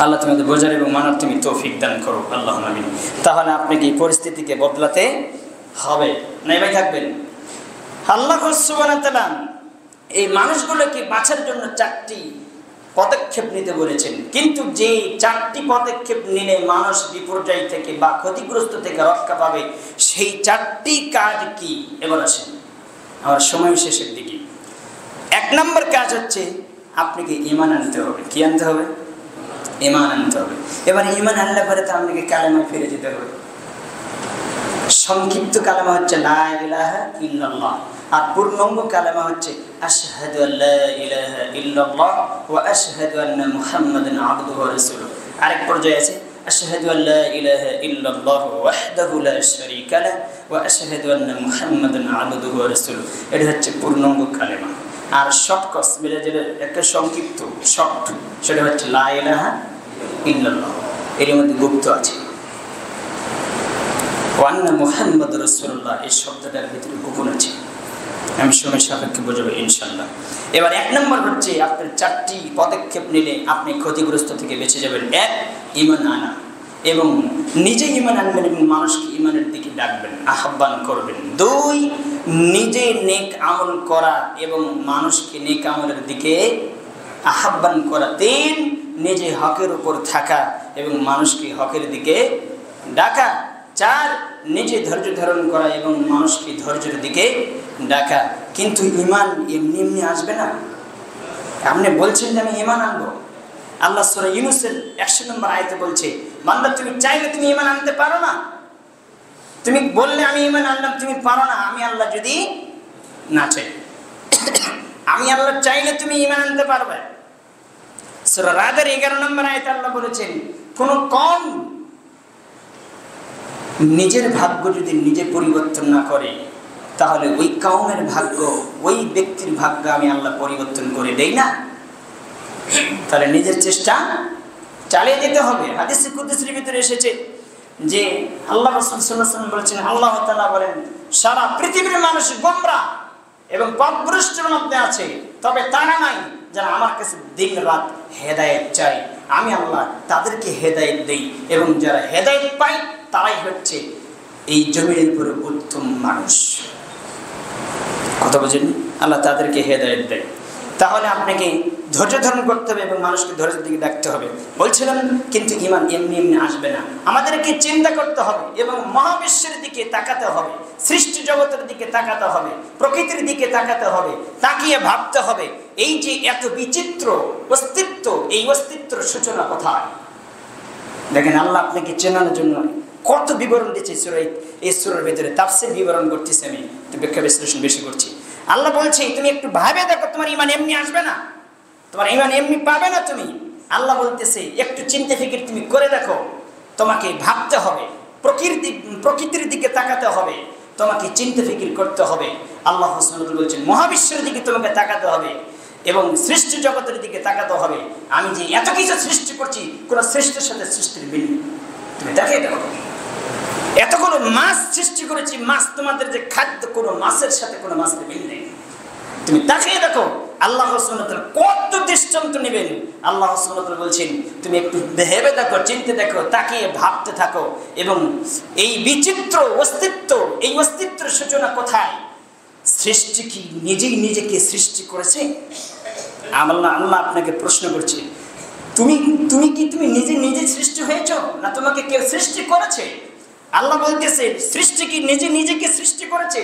[SPEAKER 1] আল্লাহ তোমাদের বোঝার এবং মানার তুমি তৌফিক দান করো, আল্লাহুম্মা আমিন। তাহলে আপনাকে এই পরিস্থিতিকে বদলাতে হবে, না এভাবে থাকবেন? আল্লাহ সুবহানাহু ওয়া তাআলা এই মানুষগুলোকে বাঁচার জন্য 4টি পদক্ষেপ নিতে বলেছেন, কিন্তু যে 4টি পদক্ষেপ নিলে মানুষ বিপর্যয় থেকে বা ক্ষতিগ্রস্ত থেকে রক্ষা পাবে, সেই 4টি কাজ কি? এবার আসেন, আমার সময় শেষের দিকে। 1 নম্বর কাজ হচ্ছে আপনাকে ঈমান আনতে হবে। কি আনতে হবে? ঈমান আনতে হবে। এবার ঈমান আনলে পরে তো আপনাকে কালেমায় ফিরে যেতে হবে। সংক্ষিপ্ত কালেমা হচ্ছে লা ইলাহা ইল্লাল্লাহ, আর পূর্ণাঙ্গ কালেমা হচ্ছে আশহাদু আল্লা ইলাহা ইল্লাল্লাহ ওয়া আশহাদু আন্না মুহাম্মাদান আবদুহু ওয়া রাসূলুহু। আরেক পর্যায়ে আছে আশহাদু আল্লা ইলাহা ইল্লাল্লাহ ওয়াহদাহু লা শারীকা লাহু ওয়া আশহাদু আন্না মুহাম্মাদান আবদুহু ওয়া রাসূলুহু। এটা হচ্ছে পূর্ণাঙ্গ কালেমা। আর শর্টকাট মিলে যেটা একটা সংক্ষিপ্ত শর্ট, সেটা হচ্ছে লা ইলাহা ইল্লাল্লাহ। এর মধ্যে গুপ্ত আছে ওয়ান্না মুহাম্মাদুর রাসূলুল্লাহ, এই শব্দটার ভিতরে গোপন আছে। আমি সময় সাপেক্ষে বোঝাবো ইনশাআল্লাহ। এবার 1 নম্বর হচ্ছে আপনার 4টি পদক্ষেপ নিলে আপনি ক্ষতিগ্রস্ত থেকে বেঁচে যাবেন। 1, ঈমান আনা, এবং নিজে ঈমান আনবেন এবং মানুষকে ঈমানের দিকে ডাকবেন, আহ্বান করবেন। 2, নিজে নেক আমল করা এবং মানুষকে নেক আমলের দিকে আহ্বান করা। 3, নিজে হকের উপর থাকা এবং মানুষকে হকের দিকে ডাকা। 4, নিজে ধৈর্য ধারণ করা এবং মানুষকে ধৈর্যের দিকে ডাকা। কিন্তু ঈমান এমনি এমনি আসবে না। আপনি বলছেন যে আমি ঈমান আনবো, আল্লাহ সূরা ইউনূসের 100 নম্বর আয়াতে বলছে, বান্দা তুমি চাইলে তুমি ঈমান আনতে পারো না। তুমি বললে আমি ঈমান আনলাম, তুমি পারো না। আমি আল্লাহ যদি না চাই, আমি আল্লাহ চাইলে তুমি ঈমান আনতে পারবে। সূরা রাদের 11 নম্বর আয়াতে আল্লাহ বলেছেন, কোন কওম নিজের ভাগ্য যদি নিজে পরিবর্তন না করে, তাহলে ওই কওমের ভাগ্য, ওই ব্যক্তির ভাগ্য আমি আল্লাহ পরিবর্তন করে দেই না। তাহলে নিজের চেষ্টা চালিয়ে যেতে হবে। হাদিসে কুদসির ভিতরে এসেছে যে আল্লাহ রাসূল সাল্লাল্লাহু আলাইহি ওয়াসাল্লাম বলেছেন, আল্লাহ তাআলা বলেন, সারা পৃথিবীর মানুষ গোমরাহ এবং পথভ্রষ্টের মধ্যে আছে, তবে তারা নাই যারা আমার কাছে দিন রাত হেদায়েত চাই। আমি আল্লাহ তাদেরকে হেদায়েত দেই, এবং যারা হেদায়েত পায় তারাই হচ্ছে এই জমিনের উপরে উত্তম মানুষ। কথা বুঝেন? আল্লাহ তাদেরকে হেদায়েত দেয়। তাহলে আপনাকে ধৈর্য ধারণ করতে হবে এবং মানুষকে ধৈর্যের দিকে ডাকতে হবে। বলছিলাম, কিন্তু ঈমান এমনি এমনি আসবে না। আমাদেরকে চিন্তা করতে হবে এবং মহাবিশ্বের দিকে তাকাতে হবে, সৃষ্টি জগতের দিকে তাকাতে হবে, প্রকৃতির দিকে তাকাতে হবে, তাকিয়ে ভাবতে হবে এই যে এত বিচিত্র অস্তিত্ব, এই অস্তিত্বের সূচনা কোথায়। দেখেন, আল্লাহ আপনাকে চেনানোর জন্য কত বিবরণ দিচ্ছে এই সূরার ভিতরে। তাফসীর বিবরণ করতেছি, আমি একটু ব্যাখ্যা বিশ্লেষণ বেশি করছি। আল্লাহ বলছে, তুমি একটু ভাবে দেখো, তোমার ঈমান এমনি আসবে না, তোমার ঈমান এমনি পাবে না তুমি। আল্লাহ বলতেছে, একটু চিন্তা ফিকির তুমি করে দেখো। তোমাকে ভাবতে হবে, প্রকৃতির দিকে তাকাতে হবে, তোমাকে চিন্তা ফিকির করতে হবে। আল্লাহ সুবহানাহু বলছেন, মহাবিশ্বের দিকে তোমাকে তাকাতে হবে এবং সৃষ্টি জগতের দিকে তাকাতে হবে। আমি যে এত কিছু সৃষ্টি করছি, কোন সৃষ্টির সাথে সৃষ্টির মিল নেই। তুমি দেখে দেখো, এতগুলো মাছ সৃষ্টি করেছি, মাছ তোমাদের যে খাদ্য, কোনো মাছের সাথে কোনো মাছের মিল নেই। তুমি তাকিয়ে দেখো, আল্লাহ সুবহানাহু ওয়া তাআলা কত দৃষ্টান্ত নেবেন। আল্লাহ সুবহানাহু ওয়া তাআলা বলছেন তুমি একটু ভেবে দেখো, চিন্তে দেখো, তাকিয়ে ভাবতে থাকো। এবং এই বিচিত্র অস্তিত্ব, এই অস্তিত্বের সূচনা কোথায়? সৃষ্টি কি নিজেই নিজেকে সৃষ্টি করেছে? আল্লাহ আপনাকে প্রশ্ন করছে, তুমি নিজে নিজে সৃষ্টি হয়েছো, না তোমাকে কেউ সৃষ্টি করেছে? আল্লাহ বলতেছে সৃষ্টি কি নিজে নিজেকে সৃষ্টি করেছে?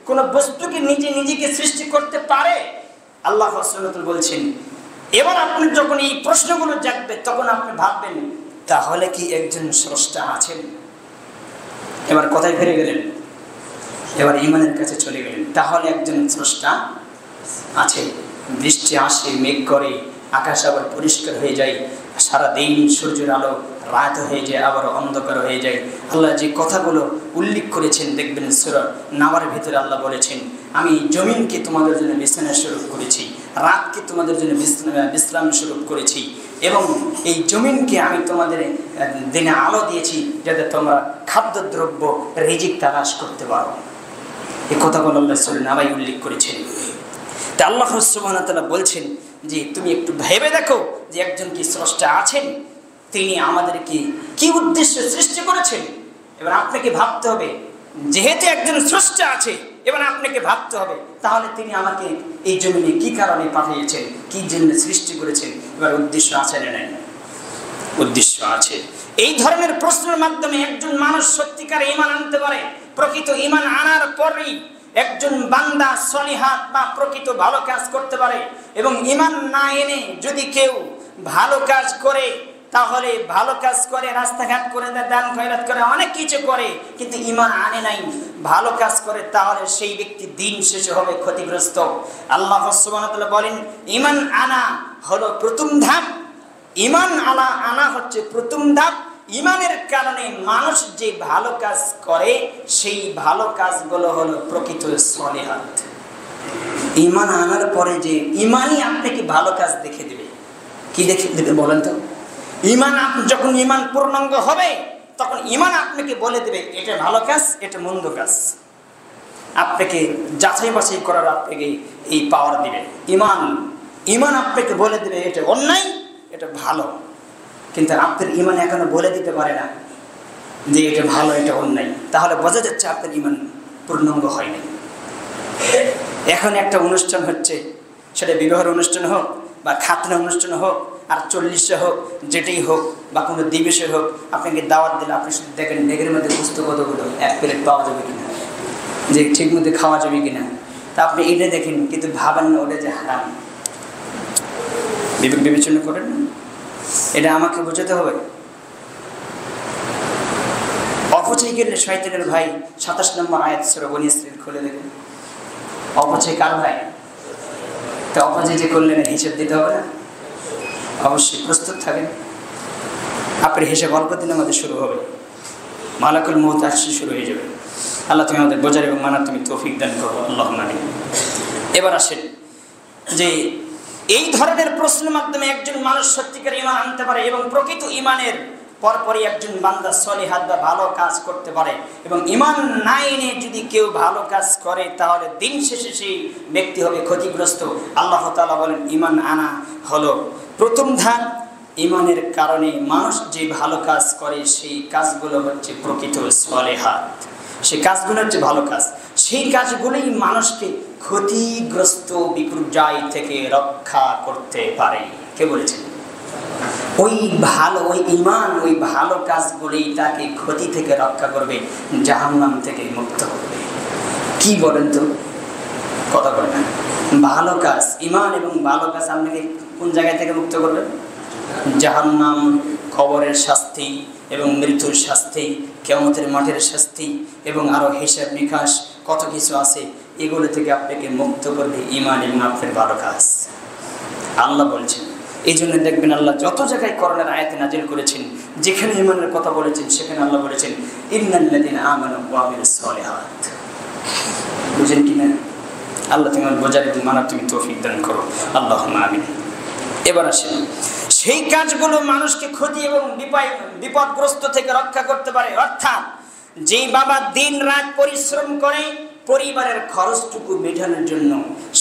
[SPEAKER 1] কোন বস্তু কি নিজে নিজেকে সৃষ্টি করতে পারে? আল্লাহ রাসূল বলছেন, এবার আপনি যখন এই প্রশ্নগুলো জাগবে তখন আপনি ভাববেন তাহলে কি একজন স্রষ্টা আছেন? এবার কোথায় ফিরে গেলেন? এবার ঈমানের কাছে চলে গেলেন। তাহলে একজন স্রষ্টা আছে। বৃষ্টি আসে, মেঘ করে, আকাশ আবার পরিষ্কার হয়ে যায়, সারাদিন সূর্যের আলো রাত হয়ে যায়, আবার অন্ধকার হয়ে যায়। আল্লাহ যে কথাগুলো উল্লেখ করেছেন দেখবেন সূরা নাবার ভিতরে আল্লাহ বলেছেন, আমি জমিনকে তোমাদের জন্য বিছানা স্বরূপ করেছি, রাতকে তোমাদের জন্য বিশ্রাম স্বরূপ করেছি, এবং এই জমিনকে আমি তোমাদের দিনে আলো দিয়েছি যাতে তোমরা খাদ্যদ্রব্য রিজিক তালাশ করতে পারো। এই কথাগুলো আল্লাহ সূরা নাবায় উল্লেখ করেছেন। তা আল্লাহ সুবহানাহু ওয়া তাআলা বলছেন যে তুমি একটু ভেবে দেখো যে একজন কি স্রষ্টা আছেন, তিনি আমাদেরকে কি উদ্দেশ্যে সৃষ্টি করেছেন। এবার আপনাকে ভাবতে হবে, যেহেতু একজন স্রষ্টা আছে, এবার আপনাকে ভাবতে হবে তাহলে তিনি আমাকে এই জমিনে কি কারণে পাঠিয়েছেন, কি জন্য সৃষ্টি করেছেন। এবার উদ্দেশ্য আছে না নাই? উদ্দেশ্য আছে। এই ধরনের প্রশ্নের মাধ্যমে একজন মানুষ সত্যিকার ঈমান আনতে পারে। প্রকৃত ঈমান আনার পরেই একজন বান্দা সলিহাত বা প্রকৃত ভালো কাজ করতে পারে। এবং ঈমান না এনে যদি কেউ ভালো কাজ করে, তাহলে ভালো কাজ করে, রাস্তাঘাট করে, দান খয়রাত করে, অনেক কিছু করে, কিন্তু ঈমান আনে নাই, ভালো কাজ করে, তাহলে সেই ব্যক্তি দিন শেষে হবে ক্ষতিগ্রস্ত। আল্লাহ সুবহানাহু ওয়া তাআলা বলেন ঈমান আনা হলো প্রথম ধাপ। ঈমান আনা হচ্ছে প্রথম ধাপ। ঈমানের কারণে মানুষ যে ভালো কাজ করে সেই ভালো কাজগুলো হলো প্রকৃত সলিহাত। ঈমান আনার পরে যে ঈমানই আপনাকে ভালো কাজ দেখে দেবে। কি দেখে দেবে বলেন তো? ঈমান যখন ঈমান পূর্ণাঙ্গ হবে তখন ঈমান আপনাকে বলে দেবে এটা ভালো কাজ, এটা মন্দ কাজ। আপনাকে যাচাই বাছাই করার আপনাকে এই পাওয়ার দিবে। ঈমান আপনাকে বলে দেবে এটা অন্যায়, এটা ভালো। কিন্তু আপনার ঈমান এখনো বলে দিতে পারে না যে এটা ভালো, এটা অন্যায়। তাহলে বোঝা যাচ্ছে আপনার ঈমান পূর্ণাঙ্গ হয়নি। এখন একটা অনুষ্ঠান হচ্ছে, সেটা বিবাহের অনুষ্ঠান হোক বা খাতনা অনুষ্ঠান হোক আর 40 হোক, যেটাই হোক, বা কোনো দিবসে হোক, আপনাকে দাওয়াত দিলে আপনি শুধু দেখেন ব্যাগের মধ্যে বস্তু কতগুলো, এক প্লেট পাওয়া যাবে কিনা, যে ঠিক মতো খাওয়া যাবে কিনা, তা আপনি এটা দেখেন, কিন্তু ভাবেন না ওটা যে হারাম। বিবেক বিবেচনা করেন না, এটা আমাকে বোঝাতে হবে। অপচয় করলে শয়তানের ভাই। 27 নম্বর আয়াত সূরা বনী ইসরাঈল খুলে দেখুন। অপচয় কার ভাই? তো অপচয় যে করলেন হিসাব দিতে হবে না? অবশ্যই প্রস্তুত থাকেন। আপনার হিসাব অল্প দিনের মধ্যে শুরু হবে, মালাকুল মউত আসছে শুরু হয়ে যাবে। আল্লাহ তুমি আমাদের বোঝার এবং মানার তুমি তৌফিক দান করো, আল্লাহুম্মা আমিন। এবার আসেন যে এই ধরনের প্রশ্নের মাধ্যমে একজন মানুষ সত্যিকার ঈমান আনতে পারে এবং প্রকৃত ঈমানের পরপরই একজন বান্দা সলিহাত বা ভালো কাজ করতে পারে। এবং ঈমান না এনে যদি কেউ ভালো কাজ করে তাহলে দিন শেষে সেই ব্যক্তি হবে ক্ষতিগ্রস্ত। আল্লাহ তাআলা বলেন ঈমান আনা হলো প্রথম ধাপ। ঈমানের কারণে মানুষ যে ভালো কাজ করে সেই কাজগুলো হচ্ছে প্রকৃত সলিহাত। সেই কাজগুলো হচ্ছে ভালো কাজ। সেই কাজগুলোই মানুষকে ক্ষতিগ্রস্ত বিপর্যয় থেকে রক্ষা করতে পারে। কে বলেছেন? ওই ঈমান, ওই ভালো কাজগুলোই তাকে ক্ষতি থেকে রক্ষা করবে, জাহান্নাম থেকে মুক্ত করবে। কি বলেন তো? কথা বলেন না। ভালো কাজ, ঈমান এবং ভালো কাজ আপনাকে কোন জায়গায় থেকে মুক্ত করবে? জাহান্নাম, কবরের শাস্তি এবং মৃত্যুর শাস্তি, কিয়ামতের মাঠের শাস্তি এবং আরো হিসাব নিকাশ কত কিছু আছে, এগুলো থেকে আপনাকে মুক্ত করবে ঈমান এবং আপনার ভালো কাজ। আল্লাহ বলছেন। এই জন্য দেখবেন আল্লাহ যত জায়গায় করোনার আয়াতে নাজিল করেছেন, যেখানে ঈমানের কথা বলেছেন সেখানে আল্লাহ বলেছেন ইন্নাল্লাযীনা আমানু ওয়া আমিলুস সালিহাত। বুঝেন কি না? আল্লাহ তুমি বোঝার এবং মানার তুমি তৌফিক দান করো, আল্লাহুম্মা আমিন। এবার আসেন সেই কাজগুলো মানুষকে ক্ষতি এবং বিপদগ্রস্ত থেকে রক্ষা করতে পারে। অর্থাৎ যেই বাবা দিন রাত পরিশ্রম করে পরিবারের খরচটুকু মেটানোর জন্য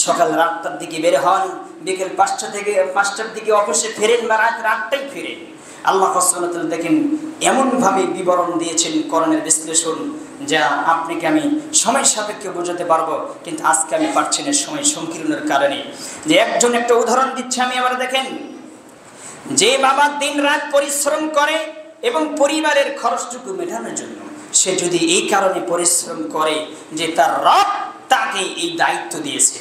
[SPEAKER 1] সকাল 8টার দিকে বের হন, বিকেল 5টার দিকে অফিসে ফেরেন বা রাত 8টায় ফেরেন। আল্লাহ সুবহানাহু ওয়া তাআলা দেখেন এমনভাবে বিবরণ দিয়েছেন কোরআনের বিশ্লেষণ, যা আপনাকে আমি সময় সাপেক্ষে বোঝাতে পারবো, কিন্তু আজকে আমি পারছি না সময় সংকীর্ণের কারণে। যে একজন একটা উদাহরণ দিচ্ছে আমি, আবার দেখেন, যে বাবা দিন রাত পরিশ্রম করে এবং পরিবারের খরচটুকু মেটানোর জন্য, সে যদি এই কারণে পরিশ্রম করে যে তার রব তাকে এই দায়িত্ব দিয়েছে,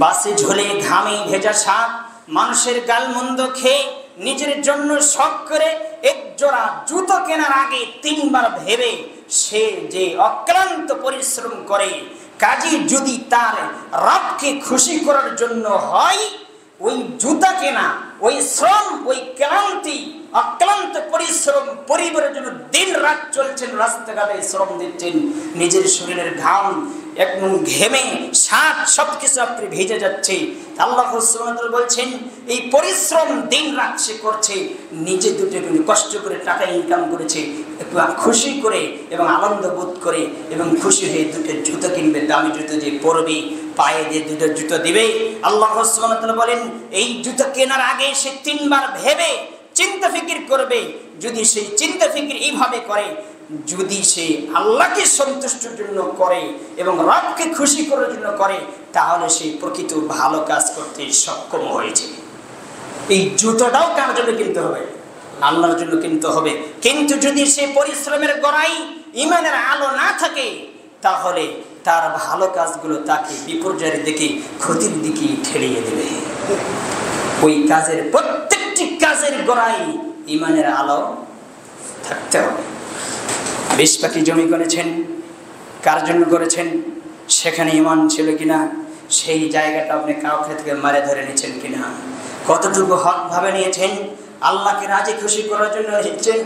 [SPEAKER 1] বাসে ঝোলে ঘামে ভেজা শাক, মানুষের গালমন্দ খেয়ে নিজের জন্য শখ করে এক জোড়া জুতো কেনার আগে 3বার ভেবে সে যে অক্লান্ত পরিশ্রম করে, কাজী যদি তার রবকে খুশি করার জন্য হয়, ওই জুতা কেনা, ওই শ্রম, ওই ক্লান্তি, অক্লান্ত পরিশ্রম, পরিবারের জন্য দিন রাত চলছেন, রাস্তাঘাটে শ্রম দিচ্ছেন, নিজের শরীরের ঘাম একদম ঘেমে সাত সবকিছু আপনি ভেজে যাচ্ছে। আল্লাহ সুবহানাহু ওয়া তাআলা বলছেন এই পরিশ্রম দিন রাত সে করছে, নিজে দুটো কষ্ট করে টাকা ইনকাম করেছে, একটু খুশি করে এবং আনন্দ বোধ করে এবং খুশি হয়ে দুটো জুতো কিনবে, দামি জুতো যে পরবে, পায়ে দিয়ে দুটো জুতো দিবে। আল্লাহ সুবহানাহু ওয়া তাআলা বলেন এই জুতো কেনার আগে সে 3বার ভেবে চিন্তা ফিকির করবে। যদি সেই চিন্তা ফিকির এইভাবে করে, যদি সে আল্লাহকে সন্তুষ্টির জন্য করে এবং রবকে খুশি করার জন্য করে, তাহলে সে প্রকৃত ভালো কাজ করতে সক্ষম হয়েছে। এই জুতোটাও কার জন্য কিনতে হবে? আল্লাহর জন্য কিনতে হবে। কিন্তু যদি সে পরিশ্রমের গড়াই ঈমানের আলো না থাকে, তাহলে তার ভালো কাজগুলো তাকে বিপর্যয়ের দিকে, ক্ষতির দিকে ঠেলিয়ে দেবে। ওই কাজের প্রত্যেকটি কাজের গড়াই ঈমানের আলো থাকতে হবে। 20 পাটি জমি করেছেন, কার জন্য করেছেন? সেখানে ঈমান ছিল কিনা? সেই জায়গাটা আপনি কাউকে থেকে মারে ধরে নিয়েছেন কিনা? কতটুকু হক ভাবে নিয়েছেন? আল্লাহকে রাজি খুশি করার জন্য নিয়েছেন?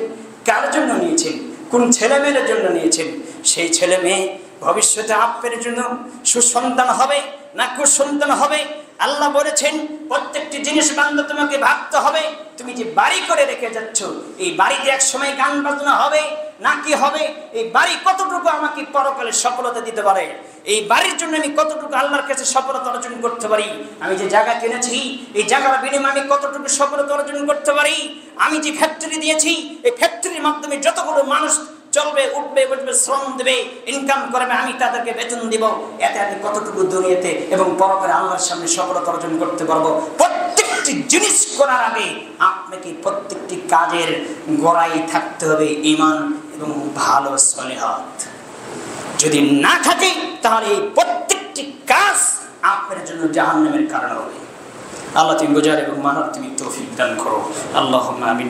[SPEAKER 1] কার জন্য নিয়েছেন? কোন ছেলে মেয়ের জন্য নিয়েছেন? সেই ছেলে মেয়ে ভবিষ্যতে আপনার জন্য সুসন্তান হবে না কুসন্তান হবে? আল্লাহ বলেছেন প্রত্যেকটি জিনিস বান্দা তোমাকে ভাবতে হবে। তুমি যে বাড়ি করে রেখে যাচ্ছ, এই বাড়িতে এক সময় গান বাজনা হবে না কি হবে? এই বাড়ি কতটুকু আমাকে পরকালে সফলতা দিতে পারে? এই বাড়ির জন্য আমি কতটুকু আল্লাহর কাছে সফলতা অর্জন করতে পারি? আমি যে জায়গা কিনেছি, এই জায়গার বিনিময়ে আমি কতটুকু সফলতা অর্জন করতে পারি? আমি যে ফ্যাক্টরি দিয়েছি, এই ফ্যাক্টরির মাধ্যমে যতগুলো মানুষ চলবে, উঠবে, বসবে, শ্রম দেবে, ইনকাম করবে, আমি তাদেরকে বেতন দিব, এতে আমি কতটুকু দুনিয়াতে এবং পরকালে আল্লাহর সামনে সফলতা অর্জন করতে পারবো? প্রত্যেকটি জিনিস করার আগে আপনাকে প্রত্যেকটি কাজের গোড়ায় থাকতে হবে ঈমান এবং ভালো সলিহাত। যদি না থাকে, তাহলে এই প্রত্যেকটি কাজ আপনার জন্য জাহান্নামের কারণ হবে। আল্লাহ তুমি বোঝার এবং মানার তুমি তৌফিক দান করো। আল্লাহুম্মা আমিন।